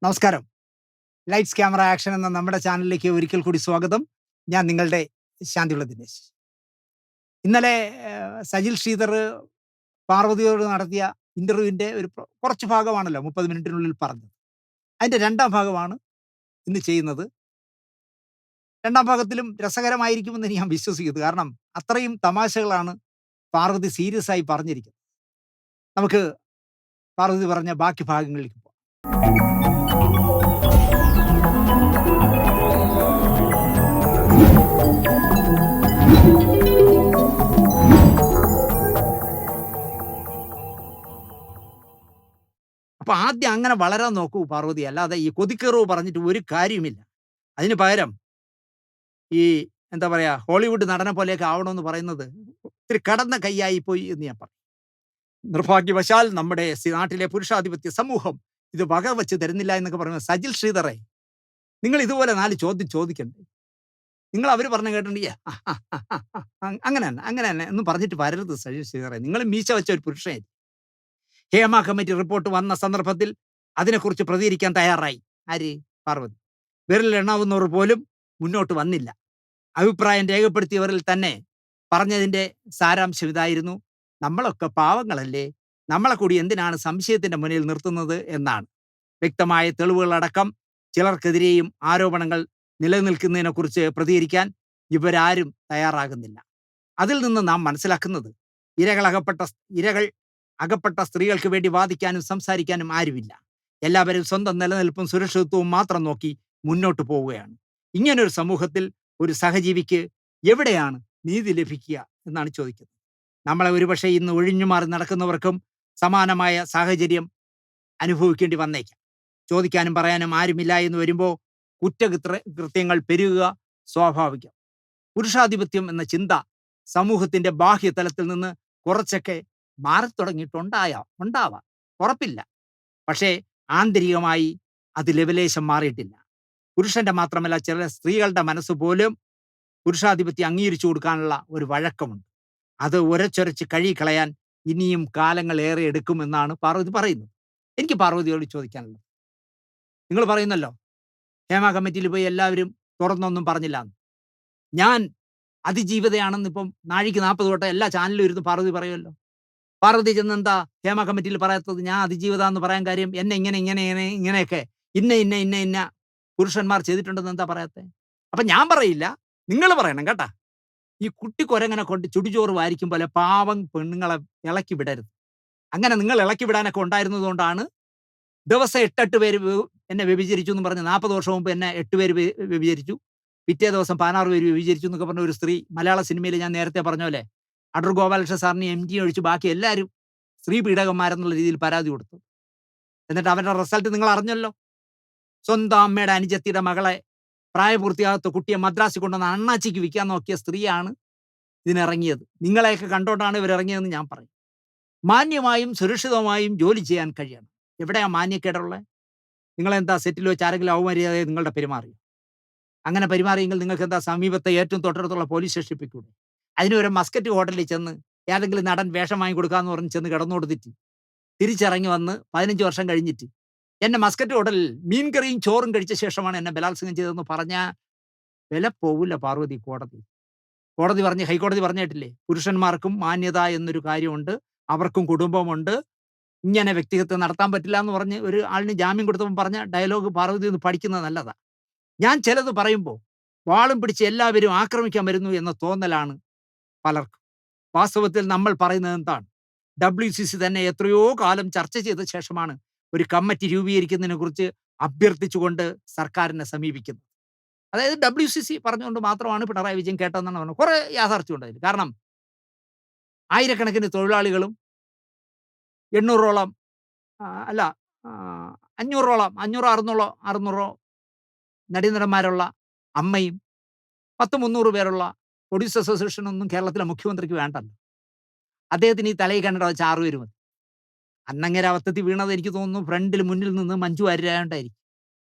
നമസ്കാരം. Lights camera action എന്ന നമ്മുടെ ചാനലിലേക്ക് ഒരിക്കൽ കൂടി സ്വാഗതം. ഞാൻ നിങ്ങളുടെ ശാന്തിയുള്ള ദിനേശ്. ഇന്നലെ സജിൽ ശ്രീധർ പാർവതിയോട് നടത്തിയ ഇന്റർവ്യൂവിന്റെ ഒരു കുറച്ച് ഭാഗമാണല്ലോ 30 മിനിറ്റിനുള്ളിൽ പറഞ്ഞത്. അതിന്റെ രണ്ടാം ഭാഗമാണ് ഇന്ന് ചെയ്യുന്നത്. രണ്ടാം ഭാഗത്തിലും രസകരമായിരിക്കുമെന്ന് ഞാൻ വിശ്വസിക്കുന്നു. കാരണം അത്രയും തമാശകളാണ് പാർവതി സീരിയസ് ആയി പറഞ്ഞിരിക്കുന്നത്. നമുക്ക് പാർവതി പറഞ്ഞ ബാക്കി ഭാഗങ്ങളിലേക്ക് പോകാം. അപ്പൊ ആദ്യം അങ്ങനെ വളരാൻ നോക്കൂ പാർവതി. അല്ലാതെ ഈ കൊതിക്കേറവ് പറഞ്ഞിട്ട് ഒരു കാര്യവുമില്ല. അതിന് പകരം ഈ എന്താ പറയാ ഹോളിവുഡ് നടനെ പോലെയൊക്കെ ആവണമെന്ന് പറയുന്നത് ഇത്തിരി കടന്ന കൈയായി പോയി എന്ന് ഞാൻ പറയും. നിർഭാഗ്യവശാൽ നമ്മുടെ നാട്ടിലെ പുരുഷാധിപത്യ സമൂഹം ഇത് വകവെച്ച് തരുന്നില്ല എന്നൊക്കെ പറയുന്നത് സജിൽ ശ്രീധറെ, നിങ്ങൾ ഇതുപോലെ 4 ചോദ്യം ചോദിക്കണ്ടേ? നിങ്ങൾ അവർ പറഞ്ഞ കേട്ടിട്ടുണ്ടെങ്കിൽ അങ്ങനെ തന്നെ അങ്ങനെ തന്നെ ഒന്നും പറഞ്ഞിട്ട് വരരുത് സജിൽ ശ്രീധറെ. നിങ്ങൾ മീശ വെച്ച ഒരു പുരുഷൻ. ഹേമ കമ്മിറ്റി റിപ്പോർട്ട് വന്ന സന്ദർഭത്തിൽ അതിനെക്കുറിച്ച് പ്രതികരിക്കാൻ തയ്യാറായി ആര്? പാർവതി. വിരലിലെണ്ണാവുന്നവർ പോലും മുന്നോട്ട് വന്നില്ല. അഭിപ്രായം രേഖപ്പെടുത്തിയവരിൽ തന്നെ പറഞ്ഞതിന്റെ സാരാംശം ഇതായിരുന്നു: നമ്മളൊക്കെ പാവങ്ങളല്ലേ, നമ്മളെ കൂടി എന്തിനാണ് സംശയത്തിന്റെ മുന്നിൽ നിർത്തുന്നത് എന്നാണ്. വ്യക്തമായ തെളിവുകളടക്കം ചിലർക്കെതിരെയും ആരോപണങ്ങൾ നിലനിൽക്കുന്നതിനെക്കുറിച്ച് പ്രതികരിക്കാൻ ഇവരാരും തയ്യാറാകുന്നില്ല. അതിൽ നിന്ന് നാം മനസ്സിലാക്കുന്നത് ഇരകൾ അകപ്പെട്ട സ്ത്രീകൾക്ക് വേണ്ടി വാദിക്കാനും സംസാരിക്കാനും ആരുമില്ല. എല്ലാവരും സ്വന്തം നിലനിൽപ്പും സുരക്ഷിതത്വവും മാത്രം നോക്കി മുന്നോട്ട് പോവുകയാണ്. ഇങ്ങനൊരു സമൂഹത്തിൽ ഒരു സഹജീവിക്ക് എവിടെയാണ് നീതി ലഭിക്കുക എന്നാണ് ചോദിക്കുന്നത്. നമ്മളെ ഒരുപക്ഷെ ഇന്ന് ഒഴിഞ്ഞുമാറി നടക്കുന്നവർക്കും സമാനമായ സാഹചര്യം അനുഭവിക്കേണ്ടി വന്നേക്കാം. ചോദിക്കാനും പറയാനും ആരുമില്ല എന്ന് വരുമ്പോൾ കൃത്യങ്ങൾ പെരുകുക സ്വാഭാവികം. പുരുഷാധിപത്യം എന്ന ചിന്ത സമൂഹത്തിന്റെ ബാഹ്യതലത്തിൽ നിന്ന് കുറച്ചൊക്കെ ഉണ്ടാവാം, ഉറപ്പില്ല. പക്ഷേ ആന്തരികമായി അത് ലെവലേശം മാറിയിട്ടില്ല. പുരുഷന്റെ മാത്രമല്ല, ചില സ്ത്രീകളുടെ മനസ്സ് പോലും പുരുഷാധിപത്യം അംഗീകരിച്ചു കൊടുക്കാനുള്ള ഒരു വഴക്കമുണ്ട്. അത് ഉരച്ചൊരച്ച് കളയാൻ ഇനിയും കാലങ്ങൾ ഏറെ എടുക്കുമെന്നാണ് പാർവതി പറയുന്നത്. എനിക്ക് പാർവതിയോട് ചോദിക്കാനുള്ളത്, നിങ്ങൾ പറയുന്നല്ലോ ഹേമ കമ്മിറ്റിയിൽ പോയി എല്ലാവരും തുറന്നൊന്നും പറഞ്ഞില്ല എന്ന്. ഞാൻ അതിജീവിതയാണെന്ന് ഇപ്പം നാഴിക്ക് 40 തൊട്ട് എല്ലാ ചാനലിലും ഇരുന്ന് പാർവതി പറയുമല്ലോ. പാർവതി ചെന്നെന്താ ഹേമ കമ്മിറ്റിയിൽ പറയാത്തത്? ഞാൻ അതിജീവിത എന്ന് പറയാൻ കാര്യം എന്നെ ഇങ്ങനെയൊക്കെ ഇന്ന പുരുഷന്മാർ ചെയ്തിട്ടുണ്ടെന്ന് എന്താ പറയാത്തെ? അപ്പൊ ഞാൻ പറയില്ല, നിങ്ങൾ പറയണം കേട്ടാ. ഈ കുട്ടി കൊരങ്ങനെ കൊണ്ട് ചുടിചോറ് വാരിക്കും പോലെ പാവം പെണ്ണുങ്ങളെ ഇളക്കി വിടരുത്. അങ്ങനെ നിങ്ങൾ ഇളക്കി വിടാനൊക്കെ ഉണ്ടായിരുന്നത് കൊണ്ടാണ് ദിവസം 8 പേര് എന്നെ വ്യഭിചരിച്ചു എന്ന് പറഞ്ഞ് 40 വർഷം മുമ്പ് എന്നെ 8 പേര് വ്യഭിചരിച്ചു, പിറ്റേ ദിവസം 16 പേര് വ്യഭിചരിച്ചു എന്നൊക്കെ പറഞ്ഞ ഒരു സ്ത്രീ മലയാള സിനിമയിൽ ഞാൻ നേരത്തെ പറഞ്ഞ പോലെ അടൂർ ഗോപാലകൃഷ്ണ സാറിന് MG ഒഴിച്ച് ബാക്കി എല്ലാവരും സ്ത്രീ പീഡകന്മാരെന്നുള്ള രീതിയിൽ പരാതി കൊടുത്തു. എന്നിട്ട് അവരുടെ റിസൾട്ട് നിങ്ങൾ അറിഞ്ഞല്ലോ. സ്വന്തം അമ്മയുടെ അനുജത്തിയുടെ മകളെ, പ്രായപൂർത്തിയാകാത്ത കുട്ടിയെ മദ്രാസിൽ കൊണ്ടുവന്ന് അണ്ണാച്ചിക്ക് വിൽക്കാൻ നോക്കിയ സ്ത്രീയാണ് ഇതിനിറങ്ങിയത്. നിങ്ങളെയൊക്കെ കണ്ടോണ്ടാണ് ഇവരിറങ്ങിയതെന്ന് ഞാൻ പറയും. മാന്യമായും സുരക്ഷിതമായും ജോലി ചെയ്യാൻ കഴിയണം. എവിടെയാ മാന്യക്കേടുള്ളത്? നിങ്ങളെന്താ സെറ്റിൽ വെച്ച് ആരെങ്കിലും അവമര്യാദയെ നിങ്ങളുടെ പെരുമാറിയോ? അങ്ങനെ പെരുമാറിയെങ്കിൽ നിങ്ങൾക്ക് എന്താ സമീപത്തെ ഏറ്റവും തൊട്ടടുത്തുള്ള പോലീസ് സ്റ്റേഷനിൽ പോയിക്കൂടെ? അതിന് ഒരു മസ്കറ്റ് ഹോട്ടലിൽ ചെന്ന് ഏതെങ്കിലും നടൻ വേഷം വാങ്ങി കൊടുക്കാന്ന് പറഞ്ഞ് ചെന്ന് കിടന്നു കൊടുത്തിട്ട് തിരിച്ചിറങ്ങി വന്ന് 15 വർഷം കഴിഞ്ഞിട്ട് എന്നെ മസ്കറ്റ് ഹോട്ടലിൽ മീൻ കറിയും ചോറും കഴിച്ച ശേഷമാണ് എന്നെ ബലാത്സംഗം ചെയ്തതെന്ന് പറഞ്ഞാൽ വില പോവില്ല പാർവതി. ഹൈക്കോടതി പറഞ്ഞിട്ടില്ലേ, പുരുഷന്മാർക്കും മാന്യത എന്നൊരു കാര്യമുണ്ട്, അവർക്കും കുടുംബമുണ്ട്, ഇങ്ങനെ വ്യക്തിഹത്യ നടത്താൻ പറ്റില്ല എന്ന് പറഞ്ഞ് ഒരു ആളിന് ജാമ്യം കൊടുത്തപ്പോൾ പറഞ്ഞ ഡയലോഗ് പാർവതി ഒന്ന് പഠിക്കുന്നത് നല്ലതാ. ഞാൻ ചിലത് പറയുമ്പോൾ വാളും പിടിച്ച് എല്ലാവരും ആക്രമിക്കാൻ വരുന്നു എന്ന തോന്നലാണ് പലർക്കും. വാസ്തവത്തിൽ നമ്മൾ പറയുന്നത് എന്താണ്? WCC തന്നെ എത്രയോ കാലം ചർച്ച ചെയ്ത ശേഷമാണ് ഒരു കമ്മിറ്റി രൂപീകരിക്കുന്നതിനെ കുറിച്ച് അഭ്യർത്ഥിച്ചുകൊണ്ട് സർക്കാരിനെ സമീപിക്കുന്നത്. അതായത് WCC പറഞ്ഞുകൊണ്ട് മാത്രമാണ് പിണറായി വിജയൻ കേട്ടതെന്നാണ് പറഞ്ഞത്. കുറെ യാഥാർത്ഥ്യമുണ്ട് അതിൽ. കാരണം ആയിരക്കണക്കിന് തൊഴിലാളികളും 800ഓളം അല്ല 500ഓളം 600 നടീനടന്മാരുള്ള അമ്മയും 300 പേരുള്ള പ്രൊഡ്യൂസേഴ്സ് അസോസിയേഷൻ ഒന്നും കേരളത്തിലെ മുഖ്യമന്ത്രിക്ക് വേണ്ടല്ലോ. അദ്ദേഹത്തിന് ഈ തലയിൽ കണ്ടിട്ട് വെച്ച 6 പേര് മതി. അന്നങ്ങനെ അബദ്ധത്തിൽ വീണത് എനിക്ക് തോന്നുന്നു മുന്നിൽ നിന്ന് മഞ്ജു വാര്യരായോണ്ടായിരിക്കും.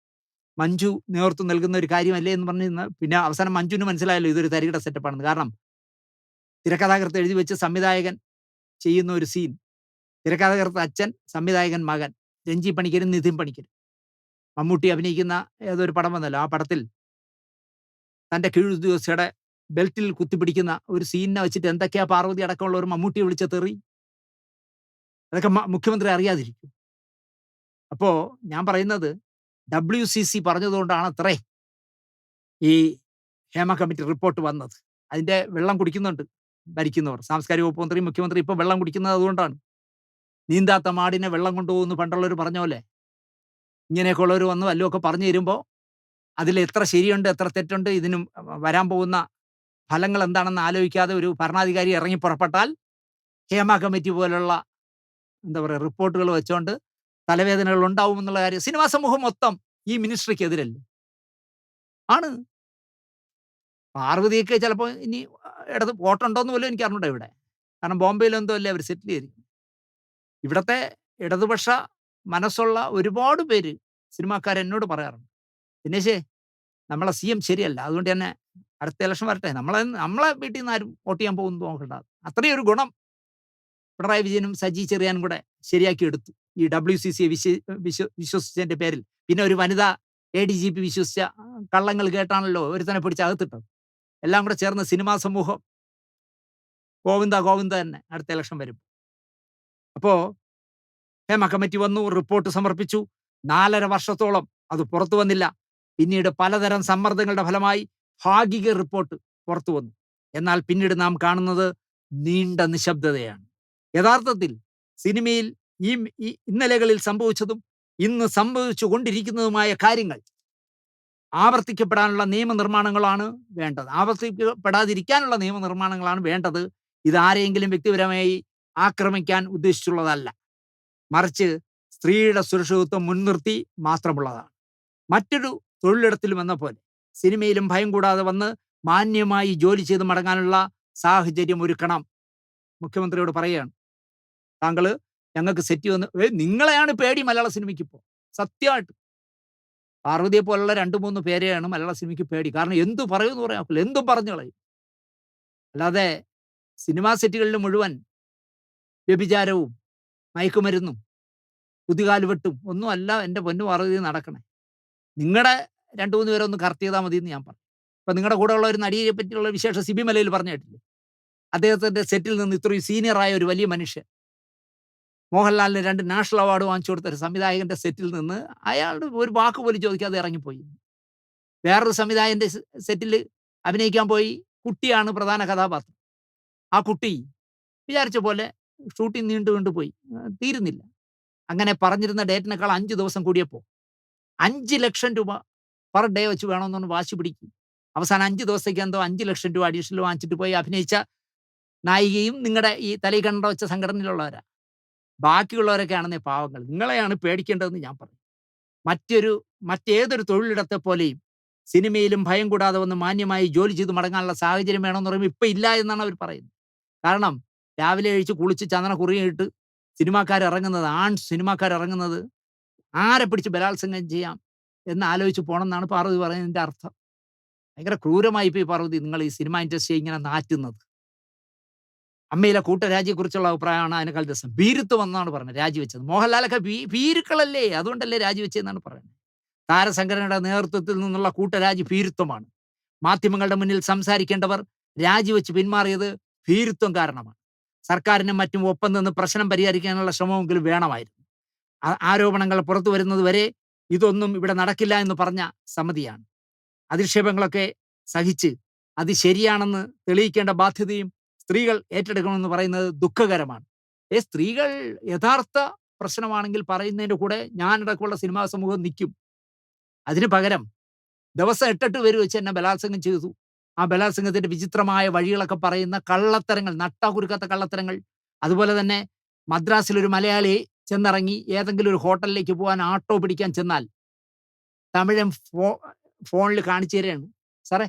മഞ്ജു നേതൃത്വം നൽകുന്ന ഒരു കാര്യമല്ലേ എന്ന് പറഞ്ഞ് പിന്നെ അവസാനം മഞ്ജുവിന് മനസ്സിലായല്ലോ ഇതൊരു തരികിട സെറ്റപ്പാണെന്ന്. കാരണം തിരക്കഥാകൃത്ത് എഴുതി വെച്ച് സംവിധായകൻ ചെയ്യുന്ന ഒരു സീൻ, തിരക്കഥാകൃത്ത് അച്ഛൻ, സംവിധായകൻ മകൻ, രഞ്ജി പണിക്കരും നിതിൻ പണിക്കരും. മമ്മൂട്ടി അഭിനയിക്കുന്ന ഏതൊരു പടം വന്നല്ലോ. ആ പടത്തിൽ തന്റെ കീഴുദ്യോഗസ്ഥയുടെ ബെൽറ്റിൽ കുത്തിപ്പിടിക്കുന്ന ഒരു സീനിനെ വെച്ചിട്ട് എന്തൊക്കെയാ പാർവതി അടക്കമുള്ളവർ മമ്മൂട്ടിയെ വിളിച്ച തെറി. അതൊക്കെ മുഖ്യമന്ത്രി അറിയാതിരിക്കും. അപ്പോ ഞാൻ പറയുന്നത് WCC പറഞ്ഞതുകൊണ്ടാണത്രേ ഈ ഹേമ കമ്മിറ്റി റിപ്പോർട്ട് വന്നത്. അതിന്റെ വെള്ളം കുടിക്കുന്നുണ്ട് ഭരിക്കുന്നവർ. സാംസ്കാരിക വകുപ്പ് മന്ത്രിയും മുഖ്യമന്ത്രി ഇപ്പൊ വെള്ളം കുടിക്കുന്നത് അതുകൊണ്ടാണ്. നീന്താത്ത മാടിനെ വെള്ളം കൊണ്ടുപോകുമെന്ന് പണ്ടുള്ളവർ പറഞ്ഞ പോലെ ഇങ്ങനെയൊക്കെ ഉള്ളവർ വന്ന് വല്ലതുമൊക്കെ പറഞ്ഞു തരുമ്പോൾ അതിൽ എത്ര ശരിയുണ്ട് എത്ര തെറ്റുണ്ട് ഇതിനും വരാൻ പോകുന്ന ഫലങ്ങൾ എന്താണെന്ന് ആലോചിക്കാതെ ഒരു ഭരണാധികാരി ഇറങ്ങി പുറപ്പെട്ടാൽ ഹേമ കമ്മിറ്റി പോലുള്ള എന്താ പറയുക റിപ്പോർട്ടുകൾ വെച്ചുകൊണ്ട് തലവേദനകൾ ഉണ്ടാവുമെന്നുള്ള കാര്യം സിനിമാ സമൂഹം മൊത്തം ഈ മിനിസ്ട്രിക്ക് എതിരല്ലേ ആണ്. പാർവതിയൊക്കെ ചിലപ്പോൾ ഇനി ഇടത് വോട്ടുണ്ടോന്ന് പോലും എനിക്ക് അറിഞ്ഞൂടാ ഇവിടെ. കാരണം ബോംബെയിൽ എന്തോ അല്ലേ അവർ സെറ്റിൽ ചെയ്തിരിക്കുന്നത്. ഇവിടുത്തെ ഇടതുപക്ഷ മനസ്സുള്ള ഒരുപാട് പേര് സിനിമാക്കാർ എന്നോട് പറയാറുണ്ട്, ദിനേശേ നമ്മളെ CM ശരിയല്ല, അതുകൊണ്ട് തന്നെ അടുത്ത ഇലക്ഷൻ വരട്ടെ, നമ്മളെ വീട്ടിൽ നിന്ന് ആരും വോട്ട് ചെയ്യാൻ പോകുന്നു നോക്കണ്ട. അത്രയും ഒരു ഗുണം പിണറായി വിജയനും സജി ചെറിയാനും കൂടെ ശരിയാക്കി എടുത്തു ഈ WCC വിശ്വസിച്ചതിന്റെ പേരിൽ. പിന്നെ ഒരു വനിതാ ADGP വിശ്വസിച്ച കള്ളങ്ങൾ കേട്ടാണല്ലോ ഒരുത്തനെ പിടിച്ച് അകത്തിട്ടത്. എല്ലാം കൂടെ ചേർന്ന് സിനിമാ സമൂഹം ഗോവിന്ദ ഗോവിന്ദ തന്നെ അടുത്ത ഇലക്ഷൻ വരും. അപ്പോ ഹേമ കമ്മിറ്റി വന്നു, റിപ്പോർട്ട് സമർപ്പിച്ചു. 4.5 വർഷത്തോളം അത് പുറത്തു വന്നില്ല. പിന്നീട് പലതരം സമ്മർദ്ദങ്ങളുടെ ഫലമായി ഭാഗിക റിപ്പോർട്ട് പുറത്തു വന്നു. എന്നാൽ പിന്നീട് നാം കാണുന്നത് നീണ്ട നിശബ്ദതയാണ്. യഥാർത്ഥത്തിൽ സിനിമയിൽ ഈ ഇന്നലകളിൽ സംഭവിച്ചതും ഇന്ന് സംഭവിച്ചു കൊണ്ടിരിക്കുന്നതുമായ കാര്യങ്ങൾ ആവർത്തിക്കപ്പെടാനുള്ള നിയമനിർമ്മാണങ്ങളാണ് വേണ്ടത്. ആവർത്തിക്കപ്പെടാതിരിക്കാനുള്ള നിയമനിർമ്മാണങ്ങളാണ് വേണ്ടത്. ഇത് ആരെയെങ്കിലും വ്യക്തിപരമായി ആക്രമിക്കാൻ ഉദ്ദേശിച്ചുള്ളതല്ല, മറിച്ച് സ്ത്രീയുടെ സുരക്ഷിതത്വം മുൻനിർത്തി മാത്രമുള്ളതാണ്. മറ്റൊരു തൊഴിലിടത്തിലും എന്ന പോലെ സിനിമയിലും ഭയം കൂടാതെ വന്ന് മാന്യമായി ജോലി ചെയ്ത് മടങ്ങാനുള്ള സാഹചര്യം ഒരുക്കണം. മുഖ്യമന്ത്രിയോട് പറയുകയാണ്, താങ്കൾ ഞങ്ങൾക്ക് സെറ്റ് വന്ന് നിങ്ങളെയാണ് പേടി മലയാള സിനിമയ്ക്ക് ഇപ്പോൾ. സത്യമായിട്ട് പാർവതിയെ പോലുള്ള 2-3 പേരെയാണ് മലയാള സിനിമയ്ക്ക് പേടി. കാരണം എന്തു പറയുമെന്ന് പറയാൻ ഒക്കില്ല, എന്തും പറഞ്ഞു കളയും. അല്ലാതെ സിനിമാ സെറ്റുകളിൽ മുഴുവൻ വ്യഭിചാരവും മയക്കുമരുന്നും കുതികാലുവെട്ടും ഒന്നും അല്ല എൻ്റെ പൊന്നു പാർവതി നടക്കണേ. നിങ്ങളുടെ 2-3 പേരെ ഒന്ന് കറക്റ്റ് ചെയ്താൽ മതി എന്ന് ഞാൻ പറഞ്ഞു. ഇപ്പൊ നിങ്ങളുടെ കൂടെ ഉള്ള ഒരു നടിയെ പറ്റിയുള്ള വിശേഷം സിബി മലയിൽ പറഞ്ഞു കേട്ടില്ലേ? അദ്ദേഹത്തിന്റെ സെറ്റിൽ നിന്ന് ഇത്രയും സീനിയറായ ഒരു വലിയ മനുഷ്യൻ, മോഹൻലാലിന് 2 നാഷണൽ അവാർഡ് വാങ്ങിച്ചു കൊടുത്ത ഒരു സംവിധായകന്റെ സെറ്റിൽ നിന്ന് അയാളുടെ ഒരു വാക്ക് പോലും ചോദിക്കാതെ ഇറങ്ങിപ്പോയി. വേറൊരു സംവിധായകന്റെ സെറ്റിൽ അഭിനയിക്കാൻ പോയി. കുട്ടിയാണ് പ്രധാന കഥാപാത്രം. ആ കുട്ടി വിചാരിച്ച പോലെ ഷൂട്ടിംഗ് നീണ്ടു പോയി, തീരുന്നില്ല. അങ്ങനെ പറഞ്ഞിരുന്ന ഡേറ്റിനേക്കാൾ 5 ദിവസം കൂടിയപ്പോൾ 5 ലക്ഷം രൂപ പെർ ഡേ വെച്ച് വേണമെന്നൊന്ന് വാശി പിടിക്കും. അവസാനം 5 ദിവസത്തേക്ക് എന്തോ 5 ലക്ഷം രൂപ അഡീഷണൽ വാങ്ങിച്ചിട്ട് പോയി അഭിനയിച്ച നായികയും നിങ്ങളുടെ ഈ തലയിൽ കണ്ട വെച്ച സംഘടനയിലുള്ളവരാ. ബാക്കിയുള്ളവരൊക്കെയാണെന്നേ പാവങ്ങൾ. നിങ്ങളെയാണ് പേടിക്കേണ്ടതെന്ന് ഞാൻ പറയും. മറ്റേതൊരു തൊഴിലിടത്തെ പോലെയും സിനിമയിലും ഭയം കൂടാതെ വന്ന് മാന്യമായി ജോലി ചെയ്ത് മടങ്ങാനുള്ള സാഹചര്യം വേണമെന്ന് പറയുമ്പോൾ ഇപ്പം ഇല്ല എന്നാണ് അവർ പറയുന്നത്. കാരണം രാവിലെ കഴിച്ച് കുളിച്ച് ചന്ദന കുറിയിട്ട് സിനിമാക്കാരിറങ്ങുന്നത്, സിനിമാക്കാരിറങ്ങുന്നത് ആരെ പിടിച്ച് ബലാത്സംഗം ചെയ്യാം എന്ന് ആലോചിച്ച് പോകണം എന്നാണ് പാർവതി പറയുന്നതിൻ്റെ അർത്ഥം. ഭയങ്കര ക്രൂരമായി പോയി പാർവതി നിങ്ങൾ ഈ സിനിമ ഇൻഡസ്ട്രിയെ ഇങ്ങനെ നാറ്റുന്നത്. അമ്മയിലെ കൂട്ടരാജിയെക്കുറിച്ചുള്ള അഭിപ്രായമാണ് അതിനേക്കാൾ രസം. ഭീരുത്വം എന്നാണ് പറഞ്ഞത് രാജിവെച്ചത്. മോഹൻലാലൊക്കെ ഭീരുക്കളല്ലേ, അതുകൊണ്ടല്ലേ രാജിവെച്ചതെന്നാണ് പറയുന്നത്. താരസംഘടനയുടെ നേതൃത്വത്തിൽ നിന്നുള്ള കൂട്ടരാജി ഭീരുത്വമാണ്. മാധ്യമങ്ങളുടെ മുന്നിൽ സംസാരിക്കേണ്ടവർ രാജിവെച്ച് പിന്മാറിയത് ഭീരുത്വം കാരണമാണ്. സർക്കാരിനും മറ്റും ഒപ്പം നിന്ന് പ്രശ്നം പരിഹരിക്കാനുള്ള ശ്രമമെങ്കിലും വേണമായിരുന്നു. ആരോപണങ്ങൾ പുറത്തു വരുന്നത് വരെ ഇതൊന്നും ഇവിടെ നടക്കില്ല എന്ന് പറഞ്ഞ സമിതിയാണ്. അധിക്ഷേപങ്ങളൊക്കെ സഹിച്ച് അത് ശരിയാണെന്ന് തെളിയിക്കേണ്ട ബാധ്യതയും സ്ത്രീകൾ ഏറ്റെടുക്കണമെന്ന് പറയുന്നത് ദുഃഖകരമാണ്. സ്ത്രീകൾ യഥാർത്ഥ പ്രശ്നമാണെങ്കിൽ പറയുന്നതിൻ്റെ കൂടെ ഞാനടക്കമുള്ള സിനിമാ സമൂഹം നിൽക്കും. അതിന് പകരം ദിവസം 8 പേര് വെച്ച് എന്നെ ബലാത്സംഗം ചെയ്തു, ആ ബലാത്സംഗത്തിന്റെ വിചിത്രമായ വഴികളൊക്കെ പറയുന്ന കള്ളത്തരങ്ങൾ, നട്ടാകുരുക്കാത്ത കള്ളത്തരങ്ങൾ. അതുപോലെ തന്നെ മദ്രാസിലൊരു മലയാളി ചെന്നിറങ്ങി ഏതെങ്കിലും ഒരു ഹോട്ടലിലേക്ക് പോകാൻ ആട്ടോ പിടിക്കാൻ ചെന്നാൽ തമിഴൻ ഫോണിൽ കാണിച്ചു തരികയാണ്, സാറേ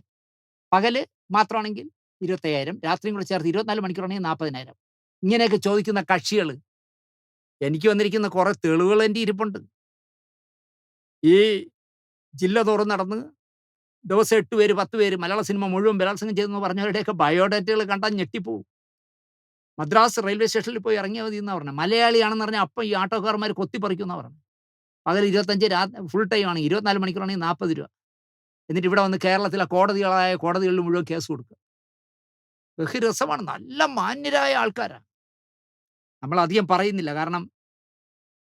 പകല് മാത്രമാണെങ്കിൽ 25,000, രാത്രിയും കൂടെ ചേർത്ത് 24 മണിക്കൂറാണെങ്കിൽ 40,000. ഇങ്ങനെയൊക്കെ ചോദിക്കുന്ന കക്ഷികൾ, എനിക്ക് വന്നിരിക്കുന്ന കുറെ തെളിവുകൾ എൻ്റെ ഇരിപ്പുണ്ട്. ഈ ജില്ല തോറും നടന്ന് ദിവസം 8 പേര് 10 പേര് മലയാള സിനിമ മുഴുവൻ ബലാത്സംഗം ചെയ്തെന്ന് പറഞ്ഞവരുടെയൊക്കെ ബയോഡേറ്റകൾ കണ്ടാൽ ഞെട്ടിപ്പോവും. മദ്രാസ് റെയിൽവേ സ്റ്റേഷനിൽ പോയി ഇറങ്ങിയാൽ മതി എന്നാണ് പറഞ്ഞത്. മലയാളിയാണെന്ന് പറഞ്ഞാൽ അപ്പം ഈ ആട്ടോക്കാരന്മാർ കൊത്തിപ്പറിക്കുന്ന പറഞ്ഞത്. പകൽ 25, ഫുൾ ടൈം ആണെങ്കിൽ 24 മണിക്കൂറാണെങ്കിൽ 40 രൂപ. എന്നിട്ട് ഇവിടെ വന്ന് കേരളത്തിലെ കോടതികളിൽ മുഴുവൻ കേസ് കൊടുക്കുക. ബഹു രസമാണ്. നല്ല മാന്യരായ ആൾക്കാരാ. നമ്മളധികം പറയുന്നില്ല. കാരണം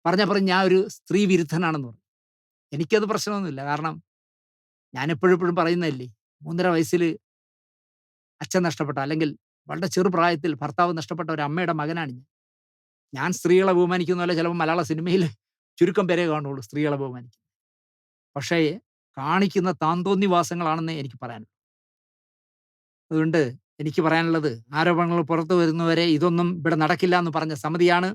പറഞ്ഞാ പറയും ഞാൻ ഒരു സ്ത്രീ വിരുദ്ധനാണെന്ന് പറയും. എനിക്കത് പ്രശ്നമൊന്നുമില്ല. കാരണം ഞാൻ എപ്പോഴും പറയുന്നതല്ലേ, 3½ വയസ്സിൽ അച്ഛൻ നഷ്ടപ്പെട്ട, അല്ലെങ്കിൽ വളരെ ചെറുപ്രായത്തിൽ ഭർത്താവ് നഷ്ടപ്പെട്ട ഒരു അമ്മയുടെ മകനാണ് ഞാൻ. ഞാൻ സ്ത്രീകളെ ബഹുമാനിക്കുന്ന പോലെ ചിലപ്പോൾ മലയാള സിനിമയിൽ ചുരുക്കം പേരേ കാണുള്ളൂ സ്ത്രീകളെ ബഹുമാനിക്കുന്നത്. പക്ഷേ കാണിക്കുന്ന താന്തോന്നിവാസങ്ങളാണെന്നേ എനിക്ക് പറയാനുള്ളൂ. അതുകൊണ്ട് എനിക്ക് പറയാനുള്ളത്, ആരോപണങ്ങൾ പുറത്തു വരുന്നവരെ ഇതൊന്നും ഇവിടെ നടക്കില്ല എന്ന് പറഞ്ഞ സമിതിയാണ്.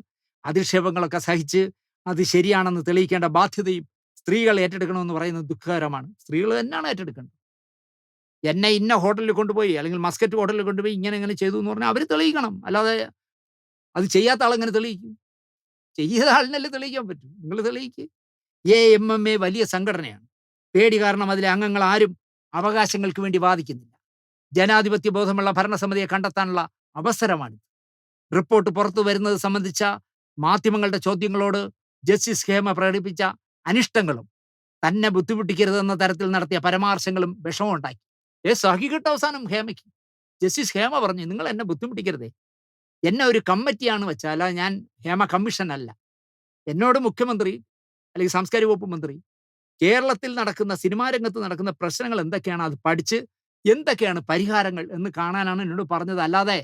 അധിക്ഷേപങ്ങളൊക്കെ സഹിച്ച് അത് ശരിയാണെന്ന് തെളിയിക്കേണ്ട ബാധ്യതയും സ്ത്രീകൾ ഏറ്റെടുക്കണമെന്ന് പറയുന്നത് ദുഃഖകരമാണ്. സ്ത്രീകൾ തന്നെയാണ് ഏറ്റെടുക്കേണ്ടത്. എന്നെ ഇന്ന ഹോട്ടലിൽ കൊണ്ടുപോയി, അല്ലെങ്കിൽ മസ്കറ്റ് ഹോട്ടലിൽ കൊണ്ടുപോയി ഇങ്ങനെ ചെയ്തു എന്ന് പറഞ്ഞാൽ അവർ തെളിയിക്കണം. അല്ലാതെ അത് ചെയ്യാത്ത ആളെങ്ങനെ തെളിയിക്കും? ചെയ്ത ആളിനല്ലേ തെളിയിക്കാൻ പറ്റും. നിങ്ങൾ തെളിയിക്ക്. AMMA വലിയ സംഘടനയാണ്. പേടി കാരണം അതിലെ അംഗങ്ങൾ ആരും അവകാശങ്ങൾക്ക് വേണ്ടി വാദിക്കുന്നില്ല. ജനാധിപത്യ ബോധമുള്ള ഭരണസമിതിയെ കണ്ടെത്താനുള്ള അവസരമാണിത്. റിപ്പോർട്ട് പുറത്തു വരുന്നത് സംബന്ധിച്ച മാധ്യമങ്ങളുടെ ചോദ്യങ്ങളോട് ജസ്റ്റിസ് ഹേമ പ്രകടിപ്പിച്ച അനിഷ്ടങ്ങളും തന്നെ ബുദ്ധിമുട്ടിക്കരുതെന്ന തരത്തിൽ നടത്തിയ പരാമർശങ്ങളും വിഷമമുണ്ടാക്കി. സഹികെട്ട അവസാനം ഹേമയ്ക്ക്. ജസ്റ്റിസ് ഹേമ പറഞ്ഞു, നിങ്ങൾ എന്നെ ബുദ്ധിമുട്ടിക്കരുതേ. എന്നെ ഒരു കമ്മിറ്റിയാണ് വെച്ചാൽ, അല്ലാതെ ഞാൻ ഹേമ കമ്മീഷൻ അല്ല. എന്നോട് മുഖ്യമന്ത്രി അല്ലെങ്കിൽ സാംസ്കാരിക വകുപ്പ് മന്ത്രി കേരളത്തിൽ നടക്കുന്ന, സിനിമാ രംഗത്ത് നടക്കുന്ന പ്രശ്നങ്ങൾ എന്തൊക്കെയാണ്, അത് പഠിച്ച് എന്തൊക്കെയാണ് പരിഹാരങ്ങൾ എന്ന് കാണാനാണ് എന്നോട് പറഞ്ഞത്. അല്ലാതെ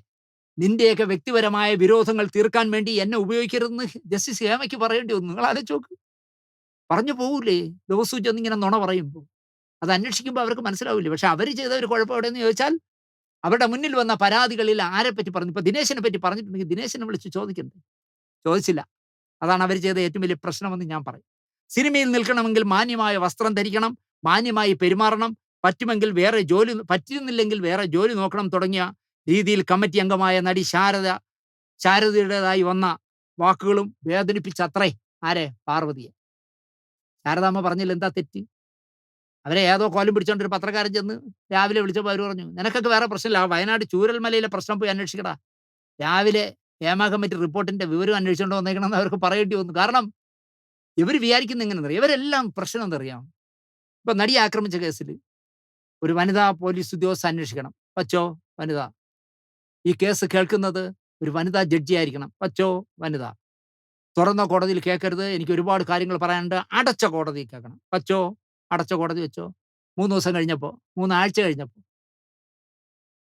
നിന്റെയൊക്കെ വ്യക്തിപരമായ വിരോധങ്ങൾ തീർക്കാൻ വേണ്ടി എന്നെ ഉപയോഗിക്കരുതെന്ന് ജസ്റ്റിസ് ഹേമയ്ക്ക് പറയേണ്ടി വന്നു. നിങ്ങൾ ആലോചിച്ച് നോക്ക്. പറഞ്ഞു പോകൂലേ ദിവസവും ചെന്നിങ്ങനെ നുണ പറയുമ്പോൾ? അത് അന്വേഷിക്കുമ്പോൾ അവർക്ക് മനസ്സിലാവില്ലേ? പക്ഷെ അവർ ചെയ്ത ഒരു കുഴപ്പം എവിടെയെന്ന് ചോദിച്ചാൽ, അവരുടെ മുന്നിൽ വന്ന പരാതികളിൽ ആരെപ്പറ്റി പറഞ്ഞു. ഇപ്പൊ ദിനേശിനെ പറ്റി പറഞ്ഞിട്ടുണ്ടെങ്കിൽ ദിനേശിനെ വിളിച്ച് ചോദിക്കണ്ടേ? ചോദിച്ചില്ല. അതാണ് അവർ ചെയ്ത ഏറ്റവും വലിയ പ്രശ്നമെന്ന് ഞാൻ പറയും. സിനിമയിൽ നിൽക്കണമെങ്കിൽ മാന്യമായ വസ്ത്രം ധരിക്കണം, മാന്യമായി പെരുമാറണം, പറ്റുന്നില്ലെങ്കിൽ വേറെ ജോലി നോക്കണം തുടങ്ങിയ രീതിയിൽ കമ്മിറ്റി അംഗമായ നടി ശാരദയുടേതായി വന്ന വാക്കുകളും വേദനിപ്പിച്ചത്രേ ആരെ? പാർവതിയെ. ശാരദാമ്മ പറഞ്ഞില്ല എന്താ തെറ്റ്? അവരെ ഏതോ കോലം പിടിച്ചോണ്ട് ഒരു പത്രക്കാരൻ ചെന്ന് രാവിലെ വിളിച്ചപ്പോൾ അവർ പറഞ്ഞു, നിനക്കൊക്കെ വേറെ പ്രശ്നമില്ല, ആ വയനാട് ചൂരൽമലയിലെ പ്രശ്നം പോയി അന്വേഷിക്കടാ. രാവിലെ ഹേമ കമ്മിറ്റി റിപ്പോർട്ടിന്റെ വിവരം അന്വേഷിച്ചുകൊണ്ട് വന്നേക്കണമെന്ന് അവർക്ക് പറയേണ്ടി വന്നു. കാരണം ഇവർ വിചാരിക്കുന്ന എങ്ങനെയെന്നറിയാം, ഇവരെല്ലാം പ്രശ്നം എന്തറിയാം. ഇപ്പൊ നടിയെ ആക്രമിച്ച കേസിൽ ഒരു വനിതാ പോലീസ് ഉദ്യോഗസ്ഥ അന്വേഷിക്കണം, പച്ചോ വനിത. ഈ കേസ് കേൾക്കുന്നത് ഒരു വനിതാ ജഡ്ജി ആയിരിക്കണം, പച്ചോ വനിത. തുറന്ന കോടതിയിൽ കേൾക്കരുത്, എനിക്ക് ഒരുപാട് കാര്യങ്ങൾ പറയാനുണ്ട്, അടച്ച കോടതിയിൽ കേൾക്കണം, പച്ചോ അടച്ച കോടതി വെച്ചോ. 3 ദിവസം കഴിഞ്ഞപ്പോൾ, 3 ആഴ്ച കഴിഞ്ഞപ്പോൾ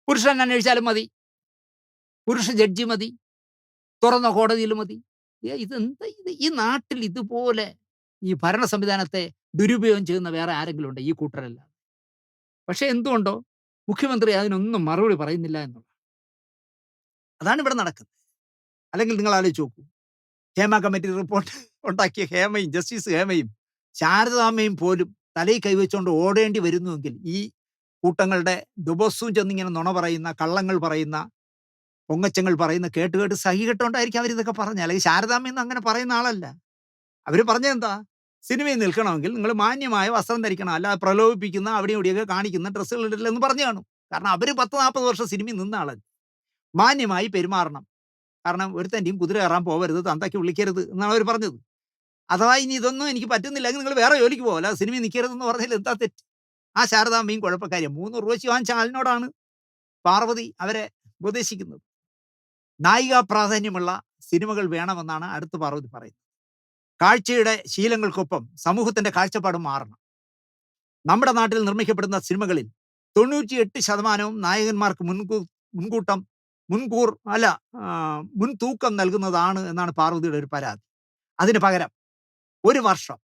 പുരുഷൻ അന്വേഷിച്ചാലും മതി, പുരുഷ ജഡ്ജി മതി, തുറന്ന കോടതിയിൽ മതി. ഇതെന്താ ഇത്? ഈ നാട്ടിൽ ഇതുപോലെ ഈ ഭരണ സംവിധാനത്തെ ദുരുപയോഗം ചെയ്യുന്ന വേറെ ആരെങ്കിലും ഉണ്ടോ? ഈ കൂട്ടരല്ല. പക്ഷെ എന്തുകൊണ്ടോ മുഖ്യമന്ത്രി അതിനൊന്നും മറുപടി പറയുന്നില്ല എന്നുള്ളത്. അതാണ് ഇവിടെ നടക്കുന്നത്. അല്ലെങ്കിൽ നിങ്ങൾ ആലോചിച്ച് നോക്കൂ, ഹേമ കമ്മിറ്റി റിപ്പോർട്ട് ഉണ്ടാക്കിയ ഹേമയും ജസ്റ്റിസ് ഹേമയും ശാരദാമ്മയും പോലും തലയിൽ കൈവച്ചുകൊണ്ട് ഓടേണ്ടി വരുന്നുവെങ്കിൽ, ഈ കൂട്ടങ്ങളുടെ ദിവസവും ചെന്നിങ്ങനെ നുണ പറയുന്ന, കള്ളങ്ങൾ പറയുന്ന, പൊങ്ങച്ചങ്ങൾ പറയുന്ന കേട്ട് സഹികെട്ടുകൊണ്ടായിരിക്കും അവരിതൊക്കെ പറഞ്ഞത്. അല്ലെങ്കിൽ ശാരദാമ്മയൊന്നും അങ്ങനെ പറയുന്ന ആളല്ല. അവർ പറഞ്ഞതെന്താ? സിനിമയിൽ നിൽക്കണമെങ്കിൽ നിങ്ങൾ മാന്യമായ വസ്ത്രം ധരിക്കണം, അല്ലാതെ പ്രലോഭിപ്പിക്കുന്ന അവിടെയും ഇവിടെയൊക്കെ കാണിക്കുന്ന ഡ്രസ്സുകൾ ഇടില്ലെന്ന് പറഞ്ഞു കാണും. കാരണം അവർ 10-40 വർഷം സിനിമയിൽ നിന്ന ആളല്ല. മാന്യമായി പെരുമാറണം. കാരണം ഒരുത്തൻ്റെയും കുതിര കയറാൻ പോകരുത്, തന്തയ്ക്ക് വിളിക്കരുത് എന്നാണ് അവർ പറഞ്ഞത്. അഥവാ ഇനി ഇതൊന്നും എനിക്ക് പറ്റുന്നില്ലെങ്കിൽ നിങ്ങൾ വേറെ ജോലിക്ക് പോകും, അല്ലാതെ സിനിമയിൽ നിൽക്കരുതെന്ന് പറഞ്ഞാൽ എന്താ തെറ്റ്? ആ ശാരദാമ്മയും കുഴപ്പക്കാരിയാണ്. 300 രൂപ വാങ്ങിച്ച ആളിനോടാണ് പാർവതി അവരെ ഉപദേശിക്കുന്നത്. നായികാ പ്രാധാന്യമുള്ള സിനിമകൾ വേണമെന്നാണ് അടുത്ത് പാർവതി പറയുന്നത്. കാഴ്ചയുടെ ശീലങ്ങൾക്കൊപ്പം സമൂഹത്തിന്റെ കാഴ്ചപ്പാടും മാറണം. നമ്മുടെ നാട്ടിൽ നിർമ്മിക്കപ്പെടുന്ന സിനിമകളിൽ 98% നായകന്മാർക്ക് മുൻതൂക്കം നൽകുന്നതാണ് എന്നാണ് പാർവതിയുടെ ഒരു പരാതി. അതിന് പകരം ഒരു വർഷം